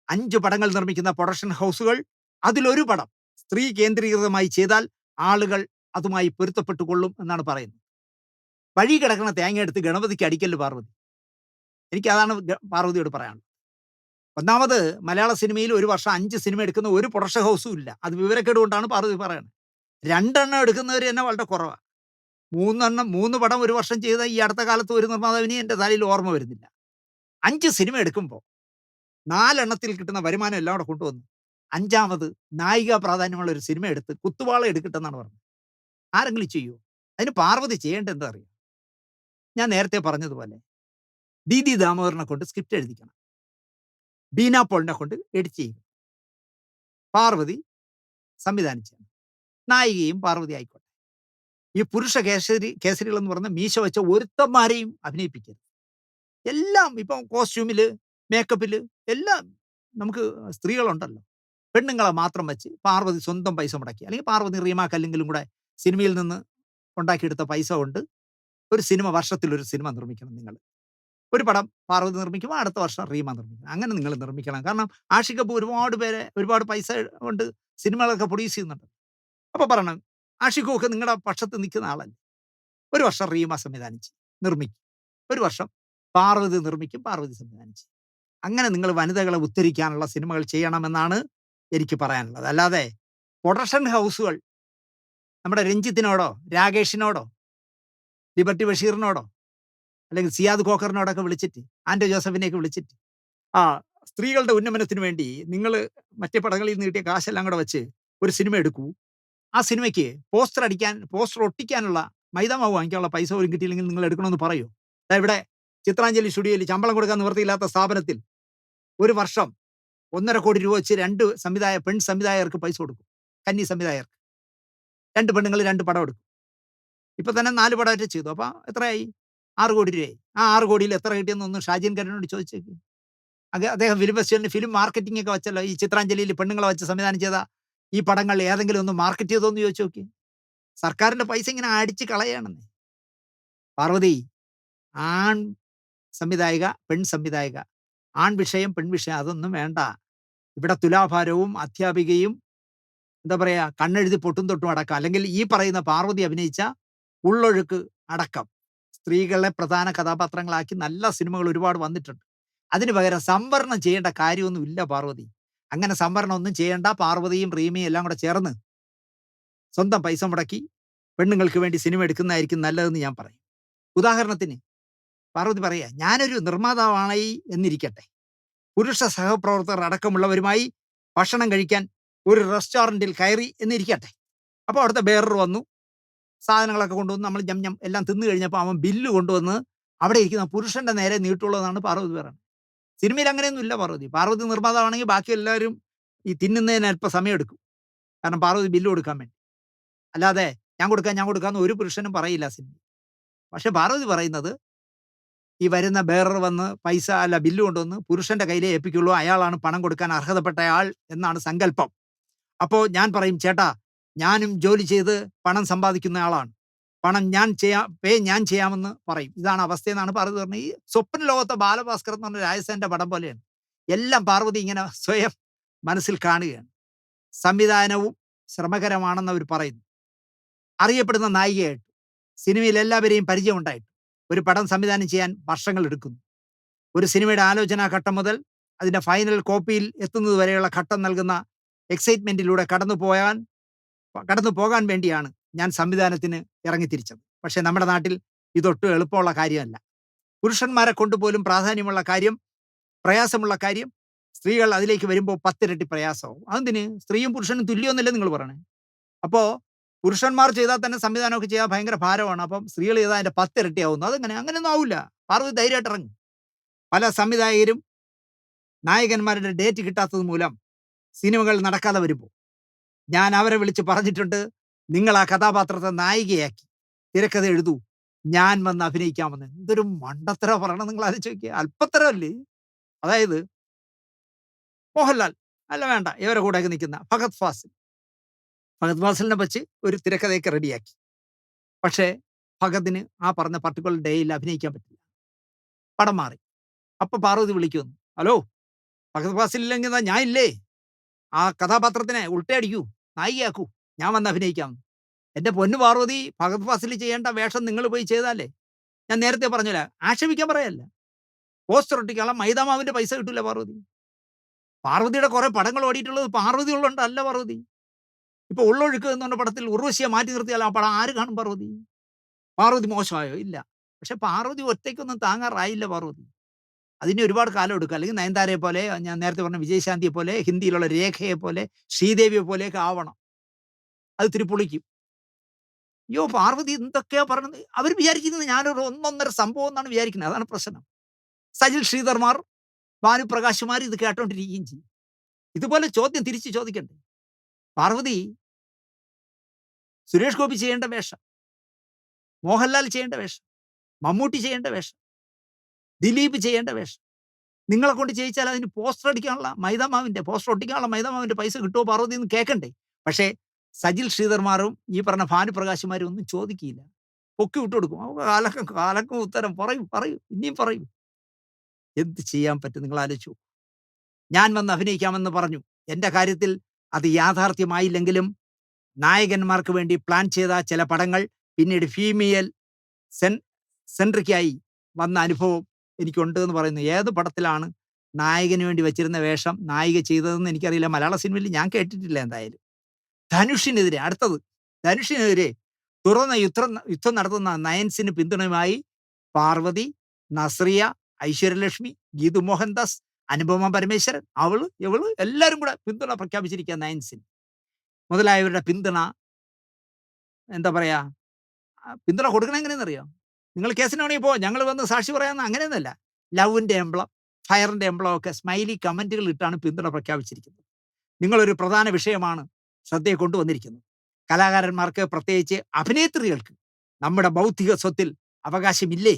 5 പടങ്ങൾ നിർമ്മിക്കുന്ന പ്രൊഡക്ഷൻ ഹൗസുകൾ അതിലൊരു പടം സ്ത്രീ കേന്ദ്രീകൃതമായി ചെയ്താൽ ആളുകൾ അതുമായി പൊരുത്തപ്പെട്ടുകൊള്ളും എന്നാണ് പറയുന്നത്. വഴി കിടക്കുന്ന തേങ്ങ എടുത്ത് ഗണപതിക്ക് അടിക്കല് പാർവതി. എനിക്കതാണ് പാർവതിയോട് പറയാനുള്ളത്. ഒന്നാമത്, മലയാള സിനിമയിൽ ഒരു വർഷം 5 സിനിമ എടുക്കുന്ന ഒരു പ്രൊഡക്ഷൻ ഹൗസും ഇല്ല. അത് വിവരക്കേട് കൊണ്ടാണ് പാർവതി പറയുന്നത്. 2 എണ്ണം എടുക്കുന്നവർ തന്നെ വളരെ കുറവാണ്. 3 പടം ഒരു വർഷം ചെയ്ത ഈ അടുത്ത കാലത്ത് ഒരു നിർമ്മാതാവിനെ എൻ്റെ തലയിൽ ഓർമ്മ വരുന്നില്ല. 5 സിനിമ എടുക്കുമ്പോൾ 4 എണ്ണത്തിൽ കിട്ടുന്ന വരുമാനം എല്ലാം കൂടെ കൊണ്ടുവന്നു 5ാമത് നായിക പ്രാധാന്യമുള്ള ഒരു സിനിമ എടുത്ത് കുത്തുവാള എടുക്കട്ടെന്നാണ് പറഞ്ഞത്. ആരെങ്കിലും ചെയ്യുമോ? അതിന് പാർവതി ചെയ്യേണ്ടത് എന്താ അറിയാം? ഞാൻ നേരത്തെ പറഞ്ഞതുപോലെ ദീദി ദാമോദരനെ കൊണ്ട് സ്ക്രിപ്റ്റ് എഴുതിക്കണം. ബീന പോളിനെ കൊണ്ട് എഡിറ്റ് ചെയ്യും. പാർവതി സംവിധാനം ചെയ്യണം. നായികയും പാർവതി ആയിക്കോട്ടെ. ഈ പുരുഷ കേസരികൾ എന്ന് പറഞ്ഞ മീശ വെച്ച ഒരുത്തന്മാരെയും അഭിനയിപ്പിക്കരുത്. എല്ലാം ഇപ്പം കോസ്റ്റ്യൂമില്, മേക്കപ്പില് എല്ലാം നമുക്ക് സ്ത്രീകളുണ്ടല്ലോ. പെണ്ണുങ്ങളെ മാത്രം വെച്ച് പാർവതി സ്വന്തം പൈസ മുടക്കി, അല്ലെങ്കിൽ പാർവതി റീമാ കല്ലെങ്കിലും കൂടെ സിനിമയിൽ നിന്ന് ഉണ്ടാക്കിയെടുത്ത പൈസ കൊണ്ട് ഒരു സിനിമ, വർഷത്തിലൊരു സിനിമ നിർമ്മിക്കണം നിങ്ങൾ. ഒരു പടം പാർവതി നിർമ്മിക്കുമ്പോൾ അടുത്ത വർഷം റീമ നിർമ്മിക്കണം. അങ്ങനെ നിങ്ങൾ നിർമ്മിക്കണം. കാരണം ആഷിക് കപൂർ ഒരുപാട് പൈസ കൊണ്ട് സിനിമകളൊക്കെ പ്രൊഡ്യൂസ് ചെയ്യുന്നുണ്ട്. അപ്പോൾ പറയണം, ആഷിഖും ഒക്കെ നിങ്ങളുടെ പക്ഷത്ത് നിൽക്കുന്ന ആളല്ലേ. ഒരു വർഷം റീമ സംവിധാനം ചെയ്യും, നിർമ്മിക്കും. ഒരു വർഷം പാർവതി നിർമ്മിക്കും, പാർവതി സംവിധാനം ചെയ്യും. അങ്ങനെ നിങ്ങൾ വനിതകളെ ഉദ്ധരിക്കാനുള്ള സിനിമകൾ ചെയ്യണമെന്നാണ് എനിക്ക് പറയാനുള്ളത്. അല്ലാതെ പ്രൊഡക്ഷൻ ഹൗസുകൾ നമ്മുടെ രഞ്ജിത്തിനോടോ രാകേഷിനോടോ ലിബർട്ടി ബഷീറിനോടോ അല്ലെങ്കിൽ സിയാദ് ഖോക്കറിനോടൊക്കെ വിളിച്ചിട്ട്, ആൻഡോ ജോസഫിനെയൊക്കെ വിളിച്ചിട്ട്, ആ സ്ത്രീകളുടെ ഉന്നമനത്തിന് വേണ്ടി നിങ്ങൾ മറ്റേ പടങ്ങളിൽ നിന്ന് കിട്ടിയ കാശെല്ലാം കൂടെ വെച്ച് ഒരു സിനിമ എടുക്കൂ. ആ സിനിമയ്ക്ക് പോസ്റ്റർ ഒട്ടിക്കാനുള്ള മൈദാമാവ് വാങ്ങിക്കാനുള്ള പൈസ പോലും കിട്ടിയില്ലെങ്കിൽ നിങ്ങൾ എടുക്കണമെന്ന് പറയൂ. ഇവിടെ ചിത്രാഞ്ജലി സ്റ്റുഡിയോയിൽ ശമ്പളം കൊടുക്കാൻ നിവൃത്തിയില്ലാത്ത സ്ഥാപനത്തിൽ ഒരു വർഷം 1.5 കോടി രൂപ വെച്ച് പെൺ സംവിധായകർക്ക് പൈസ കൊടുക്കും. കന്നി സംവിധായകർക്ക് 2 പെണ്ണുങ്ങൾ 2 പടം എടുക്കും. ഇപ്പൊ തന്നെ 4 പടമായിട്ട് ചെയ്തു. അപ്പൊ എത്രയായി? 6 കോടി രൂപയായി. ആ 6 കോടിയിൽ എത്ര കിട്ടിയെന്നൊന്ന് ഷാജിൻ കരനോട് ചോദിച്ചേക്ക്. അദ്ദേഹം ഫിലിം ഫെസ്റ്റിവലിന് ഫിലിം മാർക്കറ്റിംഗ് ഒക്കെ വെച്ചല്ലോ. ഈ ചിത്രാഞ്ജലിയിൽ പെണ്ണുങ്ങളെ വെച്ച് സംവിധാനം ചെയ്ത ഈ പടങ്ങൾ ഏതെങ്കിലും ഒന്ന് മാർക്കറ്റ് ചെയ്തോന്ന് ചോദിച്ചു നോക്കി. സർക്കാരിന്റെ പൈസ ഇങ്ങനെ അടിച്ച് കളയാണെന്ന്. പാർവതി ആൺ സംവിധായിക, പെൺ സംവിധായിക, ആൺ വിഷയം പെൺ വിഷയം അതൊന്നും വേണ്ട. ഇവിടെ തുലാഭാരവും അധ്യാപികയും എന്താ പറയാ, കണ്ണെഴുതി പൊട്ടും തൊട്ടും അടക്കം, അല്ലെങ്കിൽ ഈ പറയുന്ന പാർവതി അഭിനയിച്ച ഉള്ളൊഴുക്ക് അടക്കം സ്ത്രീകളെ പ്രധാന കഥാപാത്രങ്ങളാക്കി നല്ല സിനിമകൾ ഒരുപാട് വന്നിട്ടുണ്ട്. അതിന് പകരം സംവരണം ചെയ്യേണ്ട കാര്യമൊന്നും ഇല്ല പാർവതി. അങ്ങനെ സംവരണം ഒന്നും ചെയ്യേണ്ട. പാർവതിയും റീമയും എല്ലാം കൂടെ ചേർന്ന് സ്വന്തം പൈസ മുടക്കി പെണ്ണുങ്ങൾക്ക് വേണ്ടി സിനിമ എടുക്കുന്നതായിരിക്കും നല്ലതെന്ന് ഞാൻ പറയും. ഉദാഹരണത്തിന് പാർവതി പറയാ, ഞാനൊരു നിർമ്മാതാവാണി എന്നിരിക്കട്ടെ, പുരുഷ സഹപ്രവർത്തകർ അടക്കമുള്ളവരുമായി ഭക്ഷണം കഴിക്കാൻ ഒരു റെസ്റ്റോറൻറ്റിൽ കയറി എന്നിരിക്കട്ടെ. അപ്പോൾ അവിടുത്തെ ബേറർ വന്നു, സാധനങ്ങളൊക്കെ കൊണ്ടുവന്ന് നമ്മൾ ഞം എല്ലാം തിന്നു കഴിഞ്ഞപ്പോൾ അവൻ ബില്ല് കൊണ്ടുവന്ന് അവിടെ ഇരിക്കുന്ന പുരുഷന്റെ നേരെ നീട്ടുള്ളതാണ് പാർവതി പറയുന്നത്. സിനിമയിൽ അങ്ങനെയൊന്നും ഇല്ല പാർവതി. പാർവതി നിർമ്മാതാവാണെങ്കിൽ ബാക്കി എല്ലാവരും ഈ തിന്നുന്നതിന് അല്പം സമയം എടുക്കും. കാരണം പാർവതി ബില്ല് കൊടുക്കാൻ വേണ്ടി. അല്ലാതെ ഞാൻ കൊടുക്കാമെന്ന് ഒരു പുരുഷനും പറയില്ല സിനിമ. പക്ഷെ പാർവതി പറയുന്നത്, ഈ വരുന്ന ബേറർ വന്ന് ബില്ല് കൊണ്ടുവന്ന് പുരുഷന്റെ കയ്യിലേ ഏൽപ്പിക്കുള്ളൂ, അയാളാണ് പണം കൊടുക്കാൻ അർഹതപ്പെട്ട ആൾ എന്നാണ് സങ്കല്പം. അപ്പോൾ ഞാൻ പറയും, ചേട്ടാ ഞാനും ജോലി ചെയ്ത് പണം സമ്പാദിക്കുന്ന ആളാണ്, പണം ഞാൻ ചെയ്യാമെന്ന് പറയും. ഇതാണ് അവസ്ഥയെന്നാണ് പാർവതി പറഞ്ഞത്. ഈ സ്വപ്ന ലോകത്തെ ബാലഭാസ്കർ എന്ന് പറഞ്ഞ രാജസേന്റെ പടം പോലെയാണ്. എല്ലാം പാർവതി ഇങ്ങനെ സ്വയം മനസ്സിൽ കാണുകയാണ്. സംവിധാനവും ശ്രമകരമാണെന്ന് അവർ പറയുന്നു. അറിയപ്പെടുന്ന നായികയായിട്ട് സിനിമയിൽ എല്ലാവരെയും പരിചയമുണ്ടായിട്ട് ഒരു പടം സംവിധാനം ചെയ്യാൻ വർഷങ്ങൾ എടുക്കുന്നു. ഒരു സിനിമയുടെ ആലോചനാ ഘട്ടം മുതൽ അതിന്റെ ഫൈനൽ കോപ്പിയിൽ എത്തുന്നത് വരെയുള്ള ഘട്ടം നൽകുന്ന എക്സൈറ്റ്മെന്റിലൂടെ കടന്നു പോകാൻ വേണ്ടിയാണ് ഞാൻ സംവിധാനത്തിന് ഇറങ്ങിത്തിരിച്ചത്. പക്ഷെ നമ്മുടെ നാട്ടിൽ ഇതൊട്ടും എളുപ്പമുള്ള കാര്യമല്ല. പുരുഷന്മാരെ കൊണ്ടുപോലും പ്രാധാന്യമുള്ള കാര്യം, പ്രയാസമുള്ള കാര്യം, സ്ത്രീകൾ അതിലേക്ക് വരുമ്പോൾ 10 ഇരട്ടി പ്രയാസമാവും. അതെന്തിന്? സ്ത്രീയും പുരുഷനും തുല്യമൊന്നുമില്ല നിങ്ങൾ പറയണേ. അപ്പോൾ പുരുഷന്മാർ ചെയ്താൽ തന്നെ സംവിധാനമൊക്കെ ചെയ്താൽ ഭയങ്കര ഭാരമാണ്. അപ്പം സ്ത്രീകൾ ചെയ്താൽ അതിന്റെ 10 ഇരട്ടിയാവുന്നു. അതെങ്ങനെ? അങ്ങനെയൊന്നും ആവില്ല. പാർവതി ധൈര്യമായിട്ട് ഇറങ്ങും. പല സംവിധായകരും നായകന്മാരുടെ ഡേറ്റ് കിട്ടാത്തത് മൂലം സിനിമകൾ നടക്കാതെ വരുമ്പോൾ ഞാൻ അവരെ വിളിച്ച് പറഞ്ഞിട്ടുണ്ട്, നിങ്ങൾ ആ കഥാപാത്രത്തെ നായികയാക്കി തിരക്കഥ എഴുതൂ, ഞാൻ വന്ന് അഭിനയിക്കാമെന്ന്. എന്തൊരു മണ്ടത്തര പറയണം, നിങ്ങൾ ആലോചിച്ച് നോക്കിയാൽ. അല്പത്തരമല്ലേ? അതായത് മോഹൻലാൽ അല്ല, വേണ്ട, ഇവരെ കൂടെയൊക്കെ നിൽക്കുന്ന ഫഹദ് ഫാസിലിനെ വെച്ച് ഒരു തിരക്കഥയൊക്കെ റെഡിയാക്കി. പക്ഷേ ഫഹദിന് ആ പറഞ്ഞ പർട്ടിക്കുലർ ഡേയിൽ അഭിനയിക്കാൻ പറ്റില്ല, പടം മാറി. അപ്പൊ പാർവതി വിളിക്കുന്നു, ഹലോ, ഫഹദ് ഫാസിലില്ലെങ്കിൽ ഞാൻ ഇല്ലേ, ആ കഥാപാത്രത്തിനെ ഉൾട്ടയടിക്കൂ, നായികയാക്കൂ, ഞാൻ വന്ന് അഭിനയിക്കാം. എന്റെ പൊന്നു പാർവതി, ഫഹദ് ഫാസിൽ ചെയ്യേണ്ട വേഷം നിങ്ങൾ പോയി ചെയ്താലേ. ഞാൻ നേരത്തെ പറഞ്ഞില്ല, ആക്ഷേപിക്കാൻ പറയല്ല, പോസ്റ്റർ ഒട്ടിക്കാനുള്ള മൈദാമാവിന്റെ പൈസ കിട്ടൂല പാർവതി. പാർവതിയുടെ കുറെ പടങ്ങൾ ഓടിയിട്ടുള്ളത് പാർവതി ഉള്ളതുകൊണ്ടല്ല പാർവതി. ഇപ്പൊ ഉള്ളൊഴുക്ക് എന്ന് പറഞ്ഞ പടത്തിൽ ഉർവശിയെ മാറ്റി നിർത്തിയാൽ ആ പടം ആര് കാണും പാർവതി? പാർവതി മോശമായോ? ഇല്ല. പക്ഷെ പാർവതി ഒറ്റയ്ക്കൊന്നും താങ്ങാറായില്ല പാർവതി. അതിന് ഒരുപാട് കാലം എടുക്കും. അല്ലെങ്കിൽ നയൻതാരയെ പോലെ, ഞാൻ നേരത്തെ പറഞ്ഞ വിജയശാന്തിയെ പോലെ, ഹിന്ദിയിലുള്ള രേഖയെ പോലെ, ശ്രീദേവിയെ പോലെയൊക്കെ ആവണം. അത് ഇത്തിരി പൊളിക്കും. അയ്യോ, പാർവതി എന്തൊക്കെയാ പറഞ്ഞത്? അവർ വിചാരിക്കുന്നത് ഞാനൊരു ഒന്നൊന്നര സംഭവം എന്നാണ് വിചാരിക്കുന്നത്. അതാണ് പ്രശ്നം. സജിൽ ശ്രീധർമാർ ഭാനുപ്രകാശുമാർ ഇത് കേട്ടോണ്ടിരിക്കുകയും ചെയ്യും. ഇതുപോലെ ചോദ്യം തിരിച്ച് ചോദിക്കണ്ടേ? പാർവതി സുരേഷ് ഗോപി ചെയ്യേണ്ട വേഷം, മോഹൻലാൽ ചെയ്യേണ്ട വേഷം, മമ്മൂട്ടി ചെയ്യേണ്ട വേഷം, ദിലീപ് ചെയ്യേണ്ട വേഷം നിങ്ങളെ കൊണ്ട് ചെയ്യിച്ചാൽ അതിന് പോസ്റ്റർ അടിക്കാനുള്ള മൈദാമാവിന്റെ പോസ്റ്റർ ഒട്ടിക്കാനുള്ള മൈദാമാവിന്റെ പൈസ കിട്ടുമോ പാർവതി എന്ന് കേൾക്കണ്ടേ? പക്ഷേ സജിൽ ശ്രീധർമാറും ഈ പറഞ്ഞ ഭാനുപ്രകാശുമാരും ഒന്നും ചോദിക്കില്ല. പൊക്കി വിട്ടുകൊടുക്കും. കാലക്കും കാലക്കും ഉത്തരം പറയും പറയും ഇനിയും പറയും. എന്ത് ചെയ്യാൻ പറ്റും നിങ്ങൾ ആലോചിച്ചു. ഞാൻ വന്ന് അഭിനയിക്കാമെന്ന് പറഞ്ഞു. എന്റെ കാര്യത്തിൽ അത് യാഥാർത്ഥ്യമായില്ലെങ്കിലും നായകന്മാർക്ക് വേണ്ടി പ്ലാൻ ചെയ്ത ചില പടങ്ങൾ പിന്നീട് ഫീമെയിൽ സെൻട്രിക്കായി വന്ന അനുഭവം എനിക്കുണ്ട് എന്ന് പറയുന്നു. ഏത് പടത്തിലാണ് നായകന് വേണ്ടി വെച്ചിരുന്ന വേഷം നായിക ചെയ്തതെന്ന് എനിക്കറിയില്ല. മലയാള സിനിമയിൽ ഞാൻ കേട്ടിട്ടില്ല. എന്തായാലും ധനുഷിനെതിരെ അടുത്തത് ധനുഷിനെതിരെ തുറന്ന യുദ്ധം നടത്തുന്ന നയൻസിന് പിന്തുണയുമായി പാർവതി, നസ്രിയ, ഐശ്വര്യലക്ഷ്മി, ഗീതു മോഹൻദാസ്, അനുപമ പരമേശ്വരൻ, ഇവള് എല്ലാവരും കൂടെ പിന്തുണ പ്രഖ്യാപിച്ചിരിക്കുക നയൻസിന്. മുതലായവരുടെ പിന്തുണ എന്താ പറയാ, പിന്തുണ കൊടുക്കണം എങ്ങനെയെന്നറിയോ? നിങ്ങൾ കേസിന് വേണമെങ്കിൽ പോ, ഞങ്ങൾ വന്ന് സാക്ഷി പറയാമെന്ന് അങ്ങനെയൊന്നുമല്ല. ലവിന്റെ എംബ്ലം, ഫയറിന്റെ എംബ്ലം ഒക്കെ സ്മൈലി കമന്റുകൾ ഇട്ടാണ് പിന്തുണ പ്രഖ്യാപിച്ചിരിക്കുന്നത്. നിങ്ങളൊരു പ്രധാന വിഷയമാണ് ശ്രദ്ധയെ കൊണ്ടുവന്നിരിക്കുന്നത്. കലാകാരന്മാർക്ക്, പ്രത്യേകിച്ച് അഭിനേത്രികൾക്ക് നമ്മുടെ ബൗദ്ധിക സ്വത്തിൽ അവകാശമില്ലേ?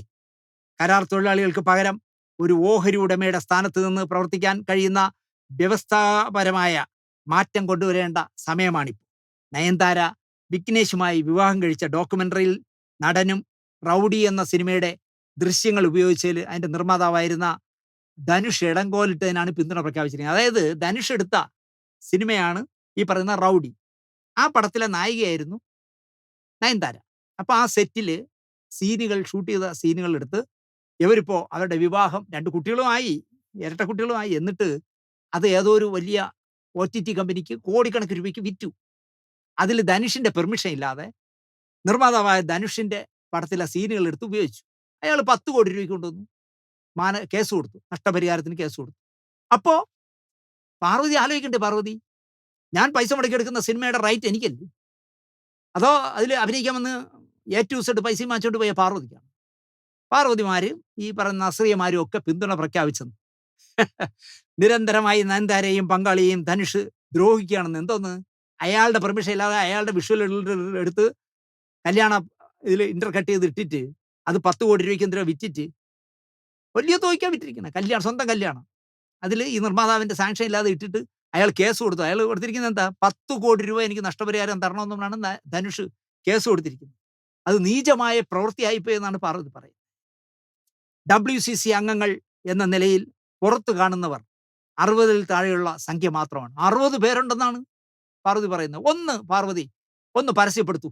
കരാർ തൊഴിലാളികൾക്ക് പകരം ഒരു ഓഹരി ഉടമയുടെ സ്ഥാനത്ത് നിന്ന് പ്രവർത്തിക്കാൻ കഴിയുന്ന വ്യവസ്ഥാപരമായ മാറ്റം കൊണ്ടുവരേണ്ട സമയമാണിപ്പോൾ. നയൻതാര വിഘ്നേഷുമായി വിവാഹം കഴിച്ച ഡോക്യുമെന്ററിയിൽ നടനും റൗഡി എന്ന സിനിമയുടെ ദൃശ്യങ്ങൾ ഉപയോഗിച്ചതിൽ അതിന്റെ നിർമ്മാതാവായിരുന്ന ധനുഷ് ഇടങ്കോലിട്ടതിനാണ് പിന്തുണ പ്രഖ്യാപിച്ചിരിക്കുന്നത്. അതായത് ധനുഷ് എടുത്ത സിനിമയാണ് ഈ പറയുന്ന റൗഡി. ആ പടത്തിലെ നായികയായിരുന്നു നയൻതാര. അപ്പൊ ആ സെറ്റില് ഷൂട്ട് ചെയ്ത സീനുകൾ എടുത്ത് ഇവരിപ്പോ അവരുടെ വിവാഹം, 2 കുട്ടികളുമായി, ഇരട്ട കുട്ടികളുമായി. എന്നിട്ട് അത് ഏതോ ഒരു വലിയ OTT കമ്പനിക്ക് കോടിക്കണക്കിന് രൂപയ്ക്ക് വിറ്റു. അതിൽ ധനുഷിന്റെ പെർമിഷൻ ഇല്ലാതെ നിർമ്മാതാവായ ധനുഷിന്റെ പടത്തിലെ സീനുകൾ എടുത്ത് ഉപയോഗിച്ചു. അയാൾ 10 കോടി രൂപയ്ക്ക് കൊണ്ടുവന്നു കേസ് കൊടുത്തു, നഷ്ടപരിഹാരത്തിന് കേസ് കൊടുത്തു. അപ്പോ പാർവതി ആലോചിക്കണ്ടേ? പാർവതി, ഞാൻ പൈസ മുടക്കി എടുക്കുന്ന സിനിമയുടെ റൈറ്റ് എനിക്കല്ലേ? അതോ അതിൽ അഭിനയിക്കാമെന്ന് A to Z പൈസയും വാങ്ങിച്ചുകൊണ്ട് പോയ പാർവതിക്കാണ്? പാർവതിമാര് ഈ പറയുന്ന നസ്രിയമാരും ഒക്കെ പിന്തുണ പ്രഖ്യാപിച്ചെന്ന്. നിരന്തരമായി നയൻതാരയെയും പങ്കാളിയെയും ധനുഷ് ദ്രോഹിക്കുകയാണെന്ന്. എന്തോന്ന്? അയാളുടെ പെർമിഷൻ ഇല്ലാതെ അയാളുടെ വിഷ്വൽ എടുത്ത് കല്യാണ ഇതിൽ ഇന്റർകട്ട് ചെയ്ത് ഇട്ടിട്ട് അത് 10 കോടി രൂപയ്ക്ക് എന്തിനാ വിറ്റിട്ട് വലിയ തുകയ്ക്കാ വിറ്റിരിക്കുന്നത്. സ്വന്തം കല്യാണം അതിൽ ഈ നിർമ്മാതാവിന്റെ സാങ്ഷൻ ഇല്ലാതെ ഇട്ടിട്ട് അയാൾ കേസ് കൊടുത്തു. അയാൾ കൊടുത്തിരിക്കുന്നത് എന്താ? 10 കോടി രൂപ എനിക്ക് നഷ്ടപരിഹാരം തരണമെന്നാണ് ധനുഷ് കേസ് കൊടുത്തിരിക്കുന്നത്. അത് നീചമായ പ്രവൃത്തിയായിപ്പോയി എന്നാണ് പാർവതി പറയുന്നത്. WCC അംഗങ്ങൾ എന്ന നിലയിൽ പുറത്തു കാണുന്നവർ 60-ൽ താഴെയുള്ള സംഖ്യ മാത്രമാണ്. 60 പേരുണ്ടെന്നാണ് പാർവതി പറയുന്നത്. പാർവതി ഒന്ന് പരസ്യപ്പെടുത്തൂ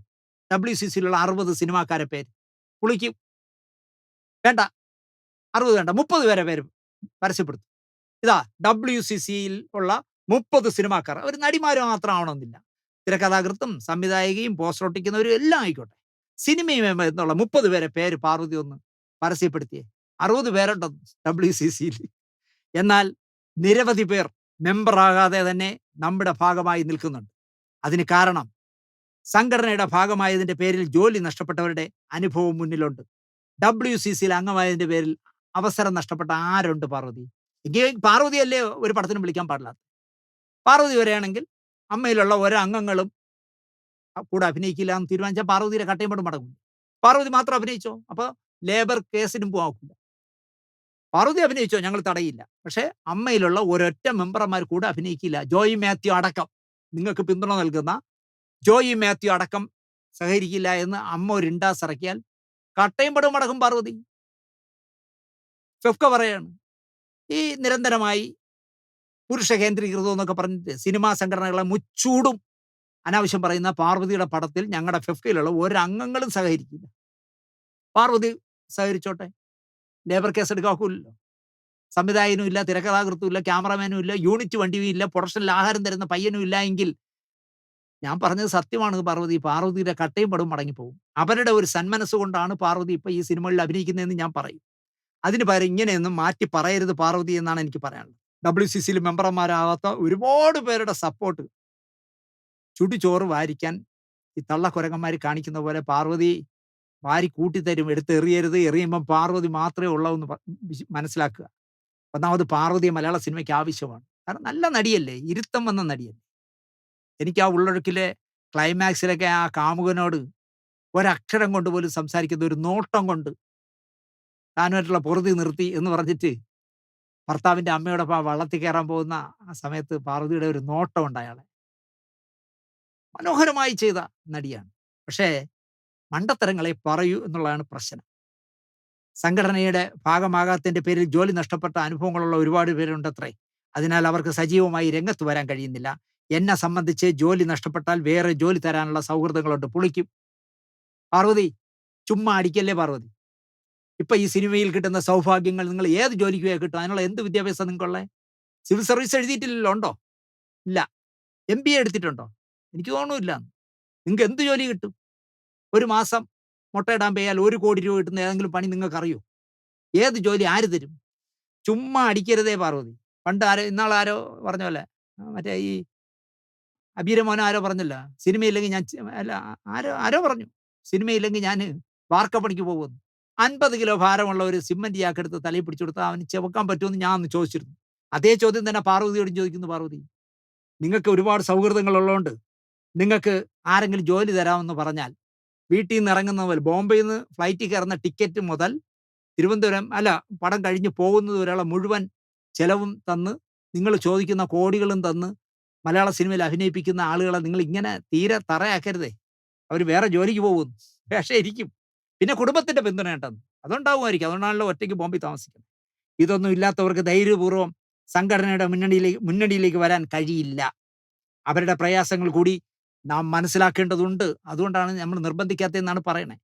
WCCയിലുള്ള 60 സിനിമാക്കാരെ പേര്. പുള്ളിക്ക് വേണ്ട, 60 വേണ്ട, 30 പേര് പരസ്യപ്പെടുത്തും. ഇതാ WCCയിൽ ഉള്ള 30 സിനിമാക്കാർ. അവർ നടിമാരും മാത്രം ആവണമെന്നില്ല. തിരക്കഥാകൃത്തും സംവിധായകയും പോസ്റ്റർ ഒട്ടിക്കുന്നവരും എല്ലാം ആയിക്കോട്ടെ. സിനിമയും എന്നുള്ള 30 പേര് പാർവതി ഒന്ന് പരസ്യപ്പെടുത്തിയേ. 60 പേരുണ്ടെന്ന് WCCയിൽ. എന്നാൽ നിരവധി പേർ മെമ്പറാകാതെ തന്നെ നമ്മുടെ ഭാഗമായി നിൽക്കുന്നുണ്ട്. അതിന് കാരണം സംഘടനയുടെ ഭാഗമായതിന്റെ പേരിൽ ജോലി നഷ്ടപ്പെട്ടവരുടെ അനുഭവം മുന്നിലുണ്ട്. WCCയിൽ അംഗമായതിന്റെ പേരിൽ അവസരം നഷ്ടപ്പെട്ട ആരുണ്ട് പാർവതി? പാർവതിയല്ലേ ഒരു പടത്തിനും വിളിക്കാൻ പാടില്ല. പാർവതി വരെയാണെങ്കിൽ അമ്മയിലുള്ള ഓരോ അംഗങ്ങളും കൂടെ അഭിനയിക്കില്ല എന്ന് തീരുമാനിച്ചാൽ പാർവതിയുടെ കട്ടയും മടങ്ങും. പാർവതി മാത്രം അഭിനയിച്ചോ? അപ്പൊ ലേബർ കേസിനും പോകില്ല. പാർവതി അഭിനയിച്ചോ? ഞങ്ങൾ തടയില്ല. പക്ഷെ അമ്മയിലുള്ള ഒരൊറ്റ മെമ്പർമാർ കൂടെ അഭിനയിക്കില്ല. ജോയി മാത്യു അടക്കം, നിങ്ങൾക്ക് പിന്തുണ നൽകുന്ന ജോയി മാത്യു അടക്കം സഹകരിക്കില്ല എന്ന് അമ്മ ഒരു ഇണ്ടാസ് ഇറക്കിയാൽ കട്ടയും മടക്കും പാർവതി. ഫെഫ്ക പറയാണ്, ഈ നിരന്തരമായി പുരുഷ കേന്ദ്രീകൃതം എന്നൊക്കെ പറഞ്ഞിട്ട് സിനിമാ സംഘടനകളെ മുച്ചൂടും അനാവശ്യം പറയുന്ന പാർവതിയുടെ പടത്തിൽ ഞങ്ങളുടെ ഫെഫ്കയിലുള്ള ഒരംഗങ്ങളും സഹകരിക്കില്ല. പാർവതി സഹകരിച്ചോട്ടെ, ലേബർ കേസ് എടുക്കാക്കൂല്ലോ. സംവിധായകനും ഇല്ല, തിരക്കഥാകൃത്തും ഇല്ല, ക്യാമറമാനും ഇല്ല, യൂണിറ്റ് വണ്ടിയും ഇല്ല, പ്രൊഡക്ഷനിൽ ആഹാരം തരുന്ന പയ്യനും ഇല്ല എങ്കിൽ ഞാൻ പറഞ്ഞത് സത്യമാണ്. പാർവതിയുടെ കട്ടയും മടങ്ങിപ്പോകും. അവരുടെ ഒരു സന്മനസ് കൊണ്ടാണ് പാർവതി ഇപ്പൊ ഈ സിനിമകളിൽ അഭിനയിക്കുന്നതെന്ന് ഞാൻ പറയും. അതിന് പകരം ഇങ്ങനെയൊന്നും മാറ്റി പറയരുത് പാർവതി എന്നാണ് എനിക്ക് പറയാനുള്ളത്. WCCയിൽ മെമ്പർമാരാകാത്ത ഒരുപാട് പേരുടെ സപ്പോർട്ട് ചുടുചോറ് വാരിക്കാൻ ഈ തള്ളക്കുരങ്ങന്മാർ കാണിക്കുന്ന പോലെ പാർവതി വാരി കൂട്ടിത്തരും. എടുത്ത് എറിയരുത്, എറിയുമ്പം പാർവതി മാത്രമേ ഉള്ളൂ എന്ന് മനസ്സിലാക്കുക. ഒന്നാമത് പാർവതി മലയാള സിനിമയ്ക്ക് ആവശ്യമാണ്. കാരണം നല്ല നടിയല്ലേ, ഇരുത്തം വന്ന നടിയല്ലേ. എനിക്ക് ആ ഉള്ളൊഴുക്കിലെ ക്ലൈമാക്സിലൊക്കെ ആ കാമുകനോട് ഒരക്ഷരം കൊണ്ട് പോലും സംസാരിക്കുന്ന ഒരു നോട്ടം കൊണ്ട് താനുമായിട്ടുള്ള പൊറുതി നിർത്തി എന്ന് പറഞ്ഞിട്ട് ഭർത്താവിന്റെ അമ്മയോടൊപ്പം ആ വള്ളത്തിൽ കയറാൻ പോകുന്ന ആ സമയത്ത് പാർവതിയുടെ ഒരു നോട്ടമുണ്ട് അയാളെ. മനോഹരമായി ചെയ്ത നടിയാണ്. പക്ഷേ മണ്ടത്തരങ്ങളെ പറയൂ എന്നുള്ളതാണ് പ്രശ്നം. സംഘടനയുടെ ഭാഗമാകാത്തതിന്റെ പേരിൽ ജോലി നഷ്ടപ്പെട്ട അനുഭവങ്ങളുള്ള ഒരുപാട് പേരുണ്ടത്രേ. അതിനാൽ അവർക്ക് സജീവമായി രംഗത്ത് വരാൻ കഴിയുന്നില്ല. എന്നെ സംബന്ധിച്ച് ജോലി നഷ്ടപ്പെട്ടാൽ വേറെ ജോലി തരാനുള്ള സൗഹൃദങ്ങളുണ്ട്. പൊളിക്കും. പാർവതി, ചുമ്മാ അടിക്കല്ലേ പാർവതി. ഇപ്പൊ ഈ സിനിമയിൽ കിട്ടുന്ന സൗഭാഗ്യങ്ങൾ നിങ്ങൾ ഏത് ജോലിക്ക് പോയാൽ കിട്ടും? അതിനുള്ള എന്ത് വിദ്യാഭ്യാസം നിങ്ങൾക്കുള്ളേ? Civil service എഴുതിയിട്ടില്ലല്ലോ. ഉണ്ടോ? ഇല്ല. MBA എടുത്തിട്ടുണ്ടോ? എനിക്ക് തോന്നുന്നില്ല. നിങ്ങൾക്ക് എന്ത് ജോലി കിട്ടും? ഒരു മാസം മുട്ടയിടാൻ പോയാൽ 1,00,00,000 രൂപ കിട്ടുന്ന ഏതെങ്കിലും പണി നിങ്ങൾക്കറിയോ? ഏത് ജോലി ആര് തരും? ചുമ്മാ അടിക്കരുതേ പാർവതി. പണ്ട് ആരോ ഇന്നാൾ ആരോ പറഞ്ഞ പോലെ മറ്റേ ഈ അബീര മോനോ ആരോ പറഞ്ഞല്ലോ, സിനിമയില്ലെങ്കിൽ ഞാൻ അല്ല, ആരോ ആരോ പറഞ്ഞു സിനിമയില്ലെങ്കിൽ ഞാൻ വാർക്കപ്പണിക്ക് പോകുമെന്ന്. 50 കിലോ ഭാരമുള്ള ഒരു സിമന്റ് ചാക്കെടുത്ത് തലയിൽ പിടിച്ചു കൊടുത്താൽ അവന് ചുമക്കാൻ പറ്റുമെന്ന് ഞാൻ അന്ന് ചോദിച്ചിരുന്നു. അതേ ചോദ്യം തന്നെ പാർവതിയോടും ചോദിക്കുന്നു. പാർവതി, നിങ്ങൾക്ക് ഒരുപാട് സൗഹൃദങ്ങൾ ഉള്ളതുകൊണ്ട് നിങ്ങൾക്ക് ആരെങ്കിലും ജോലി തരാമെന്ന് പറഞ്ഞാൽ വീട്ടിൽ നിന്ന് ഇറങ്ങുന്നത് പോലെ ബോംബെയിൽ നിന്ന് ഫ്ലൈറ്റിൽ കയറുന്ന ടിക്കറ്റ് മുതൽ തിരുവനന്തപുരം അല്ല പടം കഴിഞ്ഞ് പോകുന്നത് വരെയുള്ള മുഴുവൻ ചെലവും തന്ന് നിങ്ങൾ ചോദിക്കുന്ന കോടികളും തന്ന് മലയാള സിനിമയിൽ അഭിനയിപ്പിക്കുന്ന ആളുകളെ നിങ്ങൾ ഇങ്ങനെ തീരെ തറയാക്കരുതേ. അവർ വേറെ ജോലിക്ക് പോകും. പക്ഷേ ഇരിക്കും. പിന്നെ കുടുംബത്തിന്റെ പിന്തുണ ഉണ്ടെന്ന് അതുണ്ടാവുമായിരിക്കും. അതുകൊണ്ടാണല്ലോ ഒറ്റയ്ക്ക് ബോംബെ താമസിക്കുന്നത്. ഇതൊന്നും ഇല്ലാത്തവർക്ക് ധൈര്യപൂർവ്വം സംഘടനയുടെ മുന്നണിയിലേക്ക് വരാൻ കഴിയില്ല. അവരുടെ പ്രയാസങ്ങൾ കൂടി നാം മനസ്സിലാക്കേണ്ടതുണ്ട്. അതുകൊണ്ടാണ് നമ്മൾ നിർബന്ധിക്കാത്തതെന്നാണ് പറയണേ.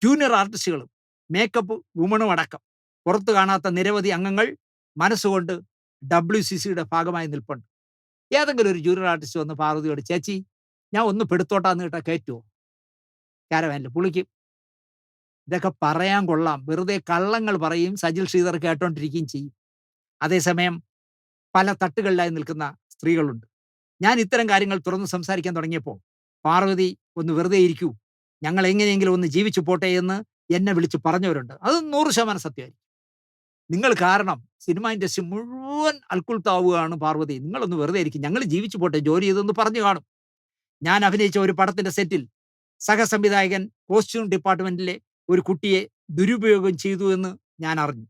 ജൂനിയർ ആർട്ടിസ്റ്റുകളും മേക്കപ്പ് വുമണും അടക്കം പുറത്തു കാണാത്ത നിരവധി അംഗങ്ങൾ മനസ്സുകൊണ്ട് WCCയുടെ ഭാഗമായി നിൽപ്പുണ്ട്. ഏതെങ്കിലും ഒരു ജൂനിയർ ആർട്ടിസ്റ്റ് വന്ന് പാർവതിയോട്, ചേച്ചി ഞാൻ ഒന്ന് പെടുത്തോട്ടാന്ന് കേട്ടാൽ കയറ്റുമോ? കാരവാനിൽ പുള്ളിക്കും. ഇതൊക്കെ പറയാൻ കൊള്ളാം. വെറുതെ കള്ളങ്ങൾ പറയും. സജിൽ ശ്രീധർ കേട്ടോണ്ടിരിക്കുകയും ചെയ്യും. അതേസമയം പല തട്ടുകളിലായി നിൽക്കുന്ന സ്ത്രീകളുണ്ട്. ഞാൻ ഇത്തരം കാര്യങ്ങൾ തുറന്ന് സംസാരിക്കാൻ തുടങ്ങിയപ്പോൾ പാർവതി ഒന്ന് വെറുതെ ഇരിക്കൂ, ഞങ്ങൾ എങ്ങനെയെങ്കിലും ഒന്ന് ജീവിച്ചു പോട്ടെ എന്ന് എന്നെ വിളിച്ച് പറഞ്ഞവരുണ്ട്. അത് 100% സത്യമായിരിക്കും. നിങ്ങൾ കാരണം സിനിമ ഇൻഡസ്ട്രി മുഴുവൻ അൽക്കുൽത്താവുകയാണ് പാർവതി. നിങ്ങളൊന്ന് വെറുതെ ഇരിക്കും, ഞങ്ങൾ ജീവിച്ചു പോട്ടെ, ജോലി ചെയ്തെന്ന് പറഞ്ഞു കാണും. ഞാൻ അഭിനയിച്ച ഒരു പടത്തിന്റെ സെറ്റിൽ സഹസംവിധായകൻ കോസ്റ്റ്യൂം ഡിപ്പാർട്ട്മെന്റിലെ ഒരു കുട്ടിയെ ദുരുപയോഗം ചെയ്തു എന്ന് ഞാൻ അറിഞ്ഞു.